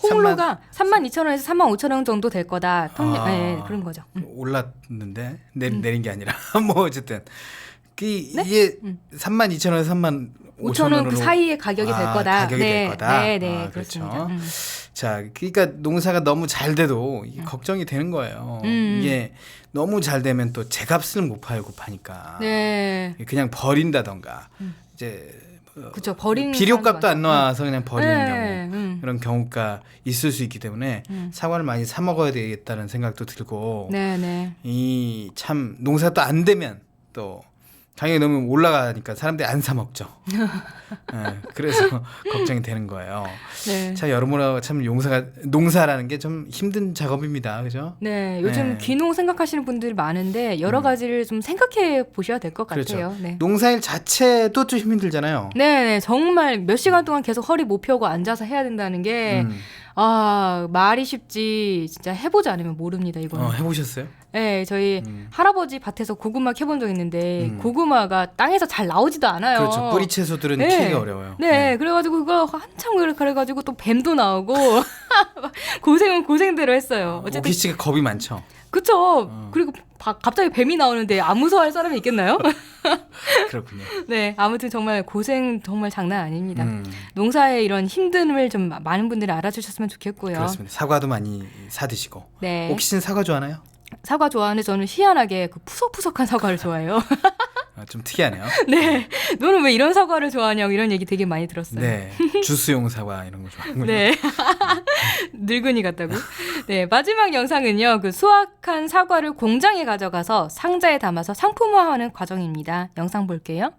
홍로가 32,000원에서 35,000원 정도 될 거다. 아. 네, 그런 거죠. 올랐는데 내린 게 아니라 뭐 어쨌든 네? 이게 32,000원에서 5,000원 그 사이의 가격이 될 거다. 가격이 될 거다. 네, 그렇죠. 그렇습니다. 자, 그러니까 농사가 너무 잘 돼도 이게 걱정이 되는 거예요. 이게 너무 잘 되면 또 제값을 못 팔고 파니까 네. 그냥 버린다던가 이제 그렇죠. 버리는 비료값도 사람도 안 나와서 그냥 버리는 네, 경우 그런 경우가 있을 수 있기 때문에 사과를 많이 사 먹어야 되겠다는 생각도 들고 네. 이 참 농사 또 안 되면 또 가격이 너무 올라가니까 사람들이 안 사 먹죠. 네, 그래서 걱정이 되는 거예요. 네. 자, 여러모로 참 농사라는 게 좀 힘든 작업입니다. 그죠? 네, 요즘 네. 귀농 생각하시는 분들이 많은데 여러 가지를 좀 생각해 보셔야 될 것 그렇죠. 같아요. 네. 농사일 자체도 좀 힘들잖아요. 네, 정말 몇 시간 동안 계속 허리 못 펴고 앉아서 해야 된다는 게 말이 쉽지 진짜 해보지 않으면 모릅니다. 이거는. 해보셨어요? 네, 저희 할아버지 밭에서 고구마 캐본 적 있는데 고구마가 땅에서 잘 나오지도 않아요. 그렇죠. 뿌리 채소들은 네. 키우기 어려워요. 네, 그래가지고 그거 한참 그래가지고 또 뱀도 나오고 고생은 고생대로 했어요. 어쨌든 오키 씨가 겁이 많죠. 그쵸. 그리고 갑자기 뱀이 나오는데 안 무서워할 사람이 있겠나요? 그렇군요. 네, 아무튼 정말 고생 정말 장난 아닙니다. 농사의 이런 힘듦을 좀 많은 분들이 알아주셨으면 좋겠고요. 그렇습니다. 사과도 많이 사 드시고. 네, 오키 씨는 사과 좋아하나요? 사과 좋아하는데 저는 희한하게 그 푸석푸석한 사과를 좋아해요. 좀 특이하네요. 네, 너는 왜 이런 사과를 좋아하냐고 이런 얘기 되게 많이 들었어요. 네, 주스용 사과 이런 거 좋아하는군요. 네. 늙은이 같다고. 네, 마지막 영상은요. 그 수확한 사과를 공장에 가져가서 상자에 담아서 상품화하는 과정입니다. 영상 볼게요.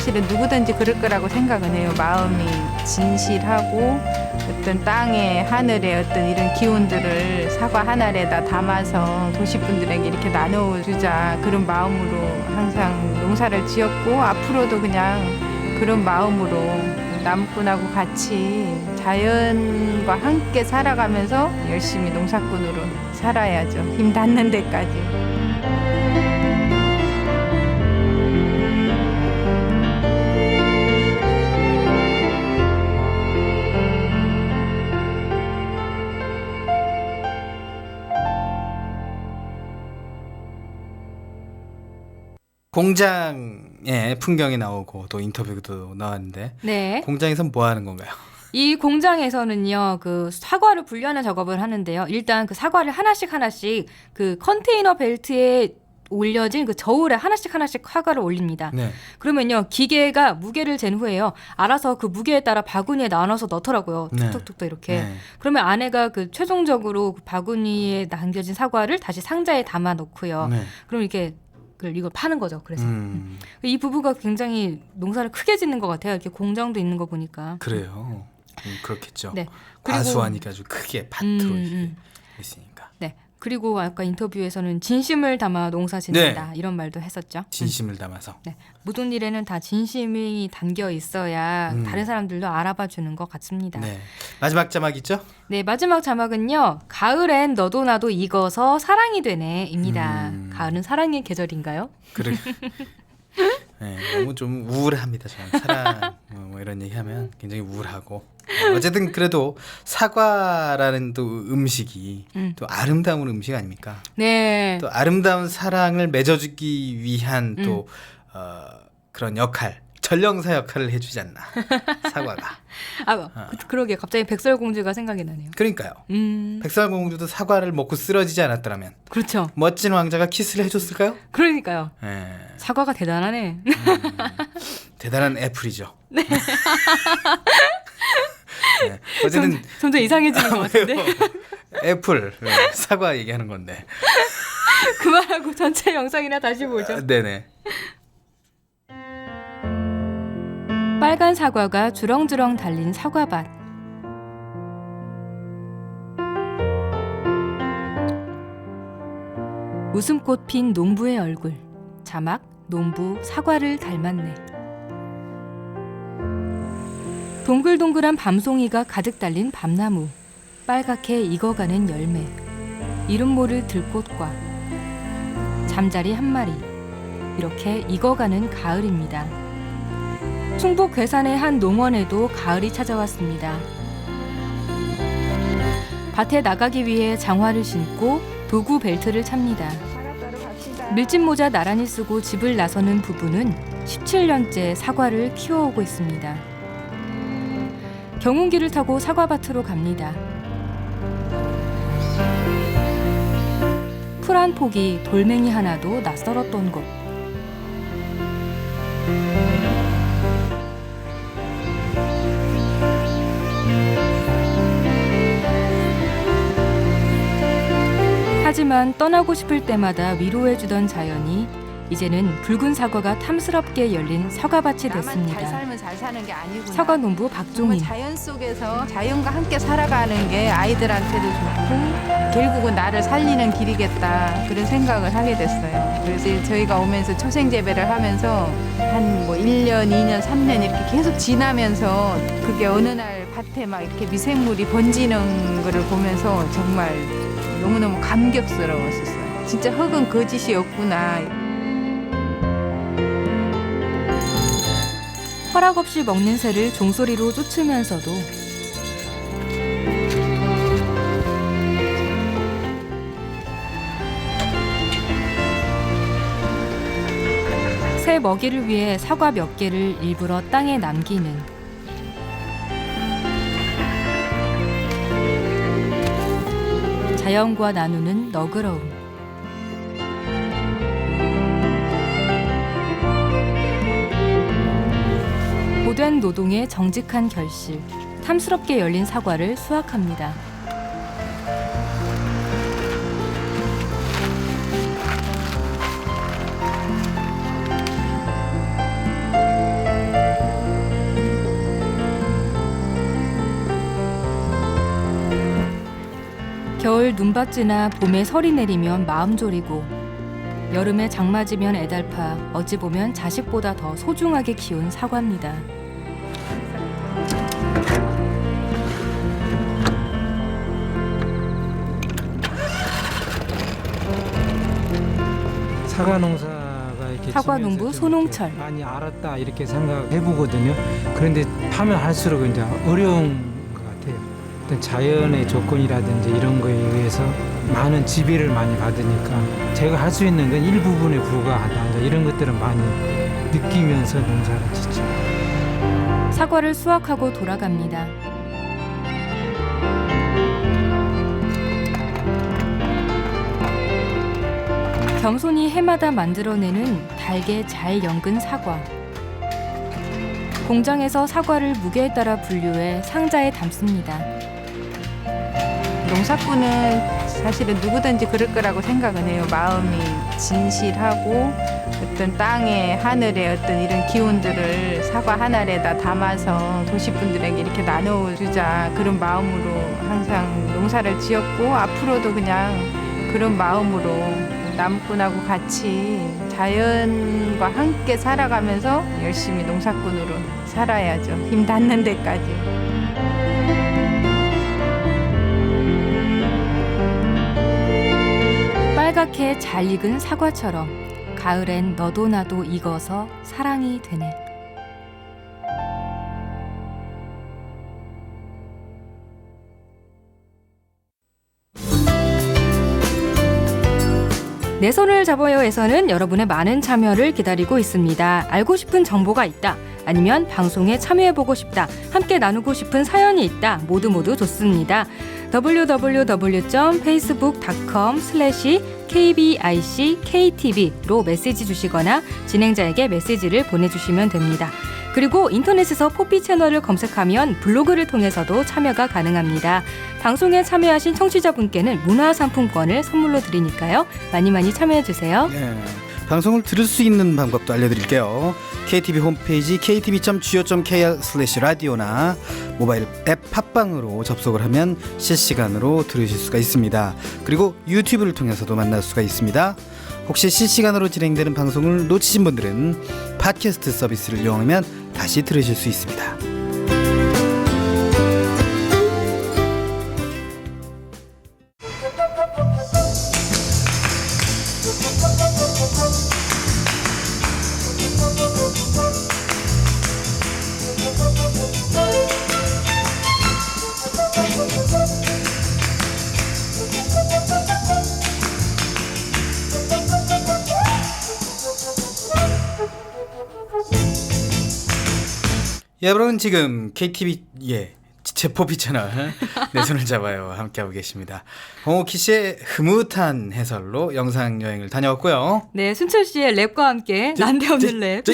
사실은 누구든지 그럴 거라고 생각은 해요. 마음이 진실하고 어떤 땅에 하늘의 어떤 이런 기운들을 사과 한 알에다 담아서 도시분들에게 이렇게 나눠주자 그런 마음으로 항상 농사를 지었고 앞으로도 그냥 그런 마음으로 남꾼하고 같이 자연과 함께 살아가면서 열심히 농사꾼으로 살아야죠. 힘 닿는 데까지. 공장의 풍경이 나오고 또 인터뷰도 나왔는데 네. 공장에서 뭐 하는 건가요? 이 공장에서는요, 그 사과를 분리하는 작업을 하는데요. 일단 그 사과를 하나씩 그 컨테이너 벨트에 올려진 그 저울에 하나씩 사과를 올립니다. 네. 그러면요, 기계가 무게를 잰 후에요, 알아서 그 무게에 따라 바구니에 나눠서 넣더라고요. 네. 툭툭툭 이렇게. 네. 그러면 아내가 그 최종적으로 그 바구니에 남겨진 사과를 다시 상자에 담아 놓고요. 네. 그럼 이렇게 이걸 파는 거죠. 그래서 이 부부가 굉장히 농사를 크게 짓는 것 같아요. 이렇게 공장도 있는 거 보니까. 그래요. 그렇겠죠. 네. 그리고 과수하니까 아주 크게 밭으로 이렇게 있으니까. 네. 그리고 아까 인터뷰에서는 진심을 담아 농사 짓는다 이런 말도 했었죠. 진심을 담아서. 네. 모든 일에는 다 진심이 담겨 있어야 다른 사람들도 알아봐 주는 것 같습니다. 네. 마지막 자막 있죠? 네, 마지막 자막은요. 가을엔 너도 나도 익어서 사랑이 되네입니다. 가을은 사랑의 계절인가요? 그래. 네, 너무 좀 우울합니다. 저는 사랑 뭐 이런 얘기하면 굉장히 우울하고 어쨌든 그래도 사과라는 또 음식이 또 아름다운 음식 아닙니까? 네. 또 아름다운 사랑을 맺어주기 위한 또 그런 역할, 전령사 역할을 해주지 않나 사과가. 그러게 갑자기 백설공주가 생각이 나네요. 그러니까요. 백설공주도 사과를 먹고 쓰러지지 않았더라면 그렇죠. 멋진 왕자가 키스를 해줬을까요? 그러니까요. 네. 사과가 대단하네. 대단한 애플이죠. 네. 네. 어쨌든 점점 이상해지는 것 같은데. 애플 사과 얘기하는 건데. 그만하고 전체 영상이나 다시 보죠. 네네. 빨간 사과가 주렁주렁 달린 사과밭. 웃음꽃 핀 농부의 얼굴. 자막 농부 사과를 닮았네. 동글동글한 밤송이가 가득 달린 밤나무. 빨갛게 익어가는 열매. 이름 모를 들꽃과 잠자리 한 마리. 이렇게 익어가는 가을입니다. 충북 괴산의 한 농원에도 가을이 찾아왔습니다. 밭에 나가기 위해 장화를 신고 도구 벨트를 찹니다. 밀짚 모자 나란히 쓰고 집을 나서는 부부는 17년째 사과를 키워오고 있습니다. 경운기를 타고 사과밭으로 갑니다. 풀 한 폭이 돌멩이 하나도 낯설었던 곳. 하지만 떠나고 싶을 때마다 위로해주던 자연이 이제는 붉은 사과가 탐스럽게 열린 사과밭이 나만 됐습니다. 잘 살면 잘 사는 게 아니구나. 사과 농부 정말 박종인. 자연 속에서 자연과 함께 살아가는 게 아이들한테도 좋고 결국은 나를 살리는 길이겠다 그런 생각을 하게 됐어요. 그래서 저희가 오면서 초생 재배를 하면서 한 뭐 1년, 2년, 3년 이렇게 계속 지나면서 그게 어느 날 밭에 막 이렇게 미생물이 번지는 거를 보면서 정말 너무너무 감격스러웠었어요. 진짜 흙은 거짓이 없구나. 허락 없이 먹는 새를 종소리로 쫓으면서도 새 먹이를 위해 사과 몇 개를 일부러 땅에 남기는 자연과 나누는 너그러움. 고된 노동의 정직한 결실. 탐스럽게 열린 사과를 수확합니다. 가을 눈밭지나 봄에 설이 내리면 마음 졸이고 여름에 장 맞으면 애달파 어찌 보면 자식보다 더 소중하게 키운 사과입니다. 사과 농사가 이렇게 사과 지면서 농부 좀 손홍철. 이렇게 많이 알았다 이렇게 생각해 보거든요. 그런데 하면 할수록 이제 어려운 것 같아요. 일단 자연의 조건이라든지 이런 거에 의해서 많은 지배를 많이 받으니까 제가 할 수 있는 건 일부분에 불과하다. 이제 이런 것들은 많이 느끼면서 농사를 짓죠. 사과를 수확하고 돌아갑니다. 겸손히 해마다 만들어내는 달게 잘 연근 사과. 공장에서 사과를 무게에 따라 분류해 상자에 담습니다. 농사꾼은 사실은 누구든지 그럴 거라고 생각은 해요. 마음이 진실하고 어떤 땅에 하늘의 어떤 이런 기운들을 사과 한 알에다 담아서 도시분들에게 이렇게 나눠주자 그런 마음으로 항상 농사를 지었고 앞으로도 그냥 그런 마음으로 나무꾼하고 같이 자연과 함께 살아가면서 열심히 농사꾼으로 살아야죠. 힘 닿는 데까지. 빨갛게 잘 익은 사과처럼 가을엔 너도 나도 익어서 사랑이 되네. 내 손을 잡아요에서는 여러분의 많은 참여를 기다리고 있습니다. 알고 싶은 정보가 있다. 아니면 방송에 참여해보고 싶다. 함께 나누고 싶은 사연이 있다. 모두 좋습니다. www.facebook.com/kbickTV로 메시지 주시거나 진행자에게 메시지를 보내주시면 됩니다. 그리고 인터넷에서 포피 채널을 검색하면 블로그를 통해서도 참여가 가능합니다. 방송에 참여하신 청취자분께는 문화상품권을 선물로 드리니까요. 많이 참여해주세요. 네. 방송을 들을 수 있는 방법도 알려드릴게요. KTV 홈페이지 ktv.go.kr/radio나 모바일 앱 팟빵으로 접속을 하면 실시간으로 들으실 수가 있습니다. 그리고 유튜브를 통해서도 만날 수가 있습니다. 혹시 실시간으로 진행되는 방송을 놓치신 분들은 팟캐스트 서비스를 이용하면 다시 들으실 수 있습니다. 여러분 지금 KTV 제포피 채널 내 손을 잡아요 함께하고 계십니다. 홍옥희 씨의 흐뭇한 해설로 영상 여행을 다녀왔고요. 네, 순철 씨의 랩과 함께 난데없는 랩.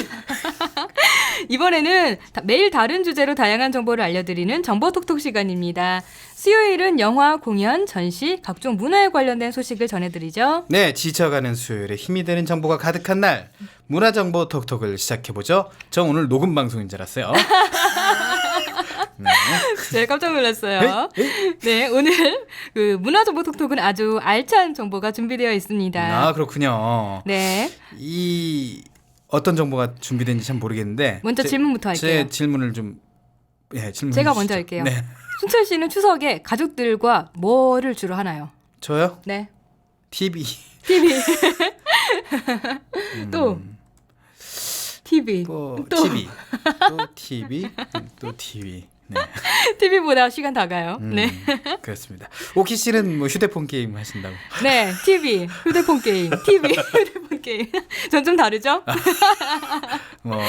이번에는 매일 다른 주제로 다양한 정보를 알려드리는 정보톡톡 시간입니다. 수요일은 영화, 공연, 전시, 각종 문화에 관련된 소식을 전해드리죠. 네, 지쳐가는 수요일에 힘이 되는 정보가 가득한 날 문화정보 톡톡을 시작해보죠. 저 오늘 녹음 방송인 줄 알았어요. 네. 제가 깜짝 놀랐어요. 네, 오늘 그 문화정보 톡톡은 아주 알찬 정보가 준비되어 있습니다. 아, 그렇군요. 네. 이 어떤 정보가 준비된지 참 모르겠는데 먼저 질문부터 할게요. 제 질문을 좀 질문 제가 해주시죠. 먼저 할게요. 네. 순철 씨는 추석에 가족들과 뭐를 주로 하나요? 저요? 네. TV. TV. 또 TV. 또 또. TV. 또 TV. 또 TV. 네. TV보다 시간 다 가요. 네. 그렇습니다. 오키 씨는 뭐 휴대폰 게임 하신다고. 네, TV, 휴대폰 게임, TV, 휴대폰 게임. 전 좀 다르죠? 뭐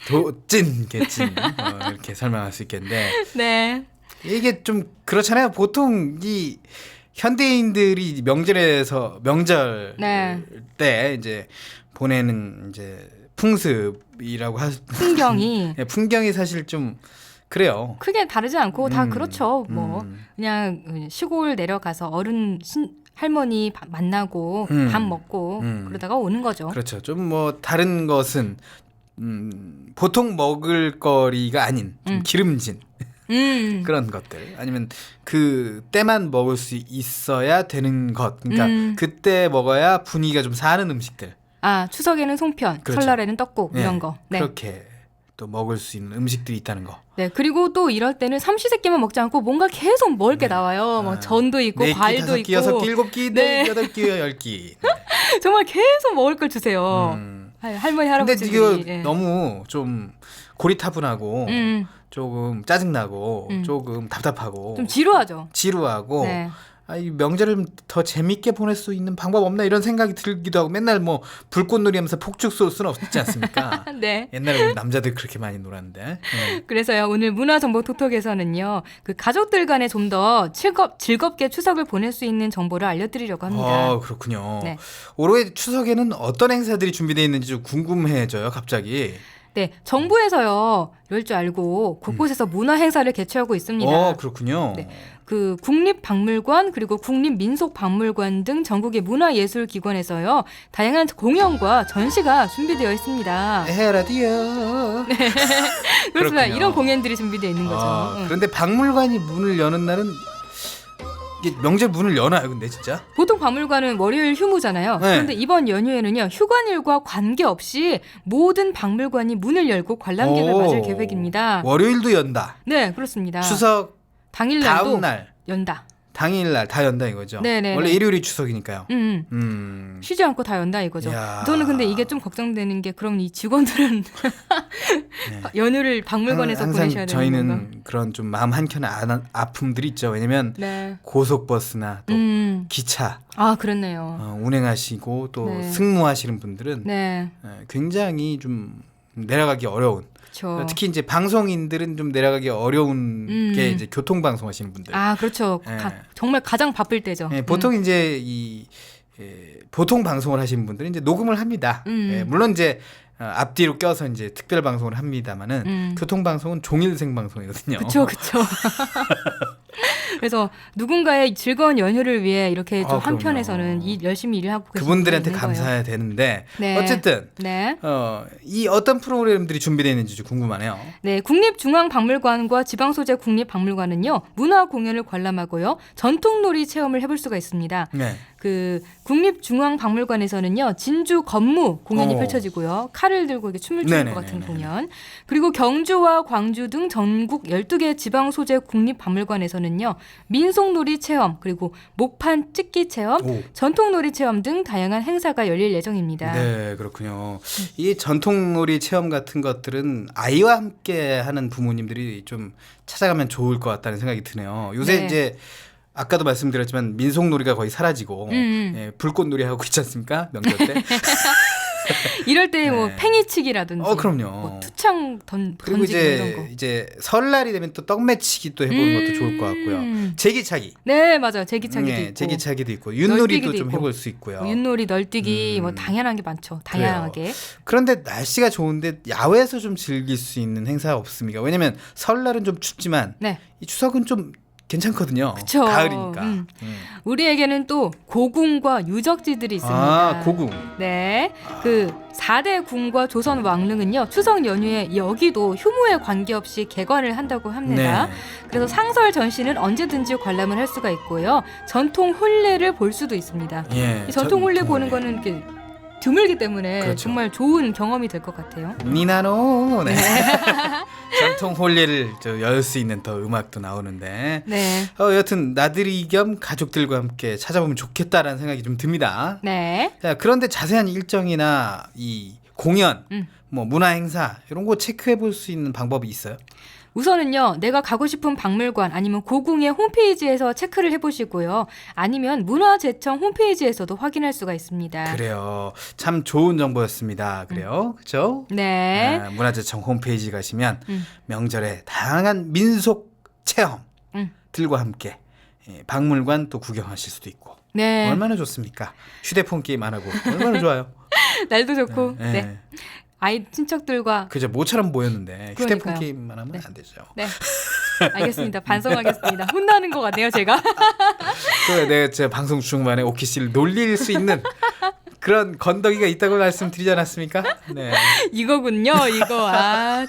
도찐 개찐 이렇게 설명할 수 있겠는데 네. 이게 좀 그렇잖아요. 보통 이 현대인들이 명절 네. 때 이제 보내는 이제 풍습이라고 풍경이 네, 풍경이 사실 좀 그래요. 크게 다르지 않고 다 그렇죠. 뭐 그냥 시골 내려가서 할머니 만나고 밥 먹고 그러다가 오는 거죠. 그렇죠. 좀 뭐 다른 것은 보통 먹을 거리가 아닌 좀 기름진 그런 것들 아니면 그 때만 먹을 수 있어야 되는 것 그러니까 그때 먹어야 분위기가 좀 사는 음식들 아, 추석에는 송편, 그렇죠. 설날에는 떡국 네, 이런 거. 네. 그렇게 또 먹을 수 있는 음식들이 있다는 거. 네, 그리고 또 이럴 때는 삼시세끼만 먹지 않고 뭔가 계속 먹을 게 나와요. 뭐 전도 있고 네 끼, 과일도 5끼, 있고 6끼, 7끼, 네. 8끼, 10끼. 정말 계속 먹을 걸 주세요. 할머니 근데 할아버지들이. 이거 예. 너무 좀 고리타분하고 조금 짜증나고 조금 답답하고 좀 지루하죠. 지루하고 네. 이 명절을 더 재밌게 보낼 수 있는 방법 없나 이런 생각이 들기도 하고 맨날 뭐 불꽃놀이 하면서 폭죽 쏠 수는 없지 않습니까? 네. 옛날에 우리 남자들 그렇게 많이 놀았는데. 그래서요 오늘 문화정보톡톡에서는요 그 가족들 간에 좀 더 즐겁게 추석을 보낼 수 있는 정보를 알려드리려고 합니다. 그렇군요. 네. 올해 추석에는 어떤 행사들이 준비되어 있는지 좀 궁금해져요, 갑자기. 네, 정부에서요 이럴 줄 알고 곳곳에서 문화 행사를 개최하고 있습니다. 그렇군요. 네. 그 국립박물관 그리고 국립민속박물관 등 전국의 문화예술기관에서요 다양한 공연과 전시가 준비되어 있습니다. 헤라디오. 그렇습니다. 그렇군요. 이런 공연들이 준비되어 있는 거죠. 그런데 박물관이 문을 여는 날은 이게 명절 문을 여나요, 근데 진짜? 보통 박물관은 월요일 휴무잖아요. 네. 그런데 이번 연휴에는요 휴관일과 관계없이 모든 박물관이 문을 열고 관람객을 맞을 계획입니다. 월요일도 연다. 네, 그렇습니다. 추석 당일날도 다음 날, 연다. 당일날 다 연다 이거죠. 네네. 원래 일요일이 추석이니까요. 쉬지 쉬지 않고 다 연다 이거죠. 이야. 저는 근데 이게 좀 걱정되는 게 그럼 이 직원들은 연휴를 박물관에서 항상 보내셔야 되는 저희는 건가? 그런 좀 마음 한켠에 아픔들이 있죠. 왜냐면 네. 고속버스나 또 기차 아, 그렇네요. 운행하시고 또 네. 승무하시는 분들은 네. 굉장히 좀 내려가기 어려운. 그렇죠. 특히 이제 방송인들은 좀 내려가기 어려운 게 이제 교통방송 하시는 분들. 아, 그렇죠. 네. 정말 가장 바쁠 때죠. 보통 이제 보통 방송을 하시는 분들은 이제 녹음을 합니다. 물론 이제 앞뒤로 껴서 이제 특별 방송을 합니다만은 교통 방송은 종일 생방송이거든요. 그렇죠. 그래서 누군가의 즐거운 연휴를 위해 이렇게 좀 그럼요. 한편에서는 열심히 일을 하고 계신 그분들한테 분이 있는 거예요. 감사해야 되는데 네. 어쨌든 네. 이 어떤 프로그램들이 준비되어 있는지 좀 궁금하네요. 네, 국립중앙박물관과 지방소재 국립박물관은요 문화 공연을 관람하고요 전통놀이 체험을 해볼 수가 있습니다. 네. 그 국립중앙박물관에서는요 진주 건무 공연이 펼쳐지고요 칼을 들고 이렇게 춤을 추는 것 같은 공연, 그리고 경주와 광주 등 전국 12개 지방소재 국립박물관에서는요 민속놀이 체험 그리고 목판 찍기 체험, 전통놀이 체험 등 다양한 행사가 열릴 예정입니다. 네, 그렇군요. 이 전통놀이 체험 같은 것들은 아이와 함께 하는 부모님들이 좀 찾아가면 좋을 것 같다는 생각이 드네요. 요새 네. 이제 아까도 말씀드렸지만 민속놀이가 거의 사라지고 불꽃놀이 하고 있지 않습니까? 명절 때. 이럴 때 뭐 팽이치기라든지 그럼요. 뭐 투창 그리고 던지기 이런 거. 이제 설날이 되면 또 떡매치기 또 해보는 것도 좋을 것 같고요. 제기차기. 네, 맞아요. 제기차기도 네, 있고. 제기차기도 있고 윷놀이도 널뛰기도 좀 있고. 해볼 수 있고요. 윷놀이, 널뛰기 뭐 다양한 게 많죠. 다양하게. 그래요. 그런데 날씨가 좋은데 야외에서 좀 즐길 수 있는 행사가 없습니까? 왜냐면 설날은 좀 춥지만 네. 이 추석은 좀 괜찮거든요. 그쵸. 가을이니까. 우리에게는 또 고궁과 유적지들이 있습니다. 고궁. 네. 그 4대 궁과 조선 왕릉은요. 추석 연휴에 여기도 휴무에 관계없이 개관을 한다고 합니다. 네. 그래서 상설 전시는 언제든지 관람을 할 수가 있고요. 전통 혼례를 볼 수도 있습니다. 예. 이 전통 혼례 보는 거는 이렇게 드물기 때문에 그렇죠. 정말 좋은 경험이 될 것 같아요. 니나노. 네. 전통 홀례를 열 수 있는 더 음악도 나오는데. 네. 여튼 나들이 겸 가족들과 함께 찾아보면 좋겠다라는 생각이 좀 듭니다. 네. 자, 그런데 자세한 일정이나 이 공연, 뭐 문화 행사 이런 거 체크해 볼 수 있는 방법이 있어요? 우선은요, 내가 가고 싶은 박물관 아니면 고궁의 홈페이지에서 체크를 해보시고요. 아니면 문화재청 홈페이지에서도 확인할 수가 있습니다. 그래요. 참 좋은 정보였습니다. 그래요. 그렇죠? 네. 문화재청 홈페이지 가시면 명절에 다양한 민속 체험들과 함께 박물관 또 구경하실 수도 있고. 네. 얼마나 좋습니까? 휴대폰 게임 안 하고 얼마나 좋아요. 날도 좋고. 네. 아이 친척들과 그죠. 모처럼 모였는데 휴대폰 그러니까요. 게임만 하면 안 되죠. 네. 알겠습니다. 반성하겠습니다. 혼나는 것 같네요, 제가. 그 내가 제 방송 중반에 오키 씨를 놀릴 수 있는 그런 건더기가 있다고 말씀드리지 않았습니까? 네. 이거군요. 이거 참.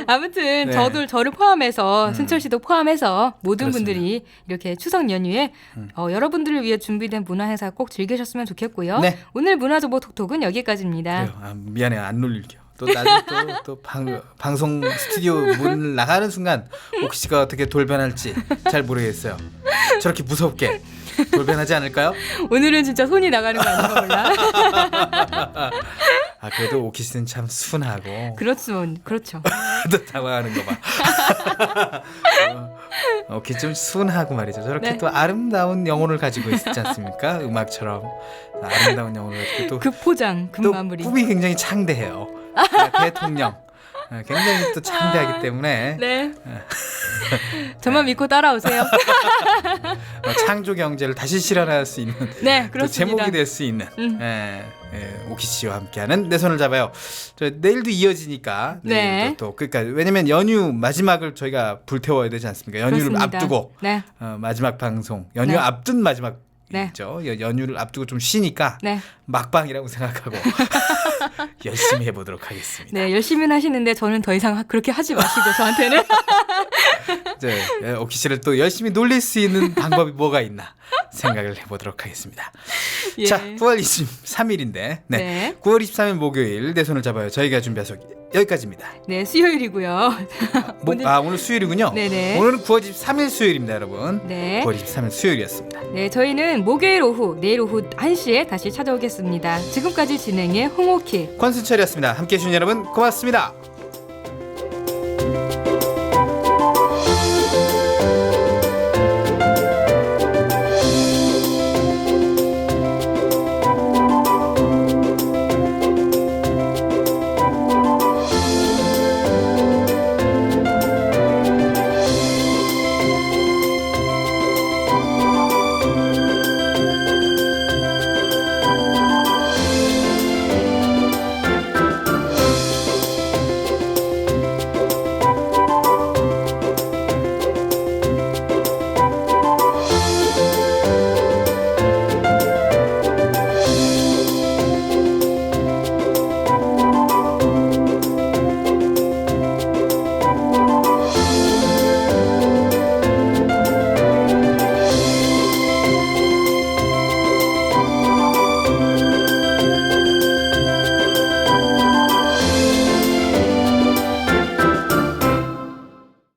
아무튼 네. 저를 포함해서 순철 씨도 포함해서 모든 그렇습니다. 분들이 이렇게 추석 연휴에 여러분들을 위해 준비된 문화 행사 꼭 즐기셨으면 좋겠고요. 네. 오늘 문화정보 톡톡은 여기까지입니다. 그래요. 미안해요. 안 놀릴게요. 또 나중에 또 방송 스튜디오 문을 나가는 순간 옥시 씨가 어떻게 돌변할지 잘 모르겠어요. 저렇게 무섭게 돌변하지 않을까요? 오늘은 진짜 손이 나가는 거 아닌가 몰라. 아 그래도 오키 씨는 참 순하고 그렇죠. 또 당황하는 거 봐. 오키 좀 순하고 말이죠. 저렇게 네. 또 아름다운 영혼을 가지고 있지 않습니까? 음악처럼 아름다운 영혼을 가지고 또 급포장, 또 급마무리. 꿈이 굉장히 창대해요. 대통령 굉장히 또 창대하기 때문에 네. 저만 믿고 따라오세요. 창조 경제를 다시 실현할 수 있는 네, 또 그렇습니다. 제목이 될 수 있는 오키 씨와 함께하는 내 손을 잡아요. 저 내일도 이어지니까 네. 내일도 또 그러니까 왜냐면 연휴 마지막을 저희가 불태워야 되지 않습니까? 연휴를 그렇습니다. 앞두고 네. 마지막 방송 연휴 네. 앞둔 마지막 네. 있죠. 연휴를 앞두고 좀 쉬니까 네. 막방이라고 생각하고 열심히 해보도록 하겠습니다. 네, 열심히 하시는데 저는 더 이상 그렇게 하지 마시고 저한테는 이제 오키 씨를 또 열심히 놀릴 수 있는 방법이 뭐가 있나 생각을 해보도록 하겠습니다. 예. 자, 9월 23일인데 네. 9월 23일 목요일 내 손을 잡아요. 저희가 준비한 소개 여기까지입니다. 네, 수요일이고요. 오늘 수요일이군요. 네네. 오늘은 9월 23일 수요일입니다, 여러분. 네. 9월 23일 수요일이었습니다. 네, 저희는 목요일 오후, 내일 오후 1시에 다시 찾아오겠습니다. 지금까지 진행의 홍옥희. 권순철이었습니다. 함께해 주신 여러분 고맙습니다.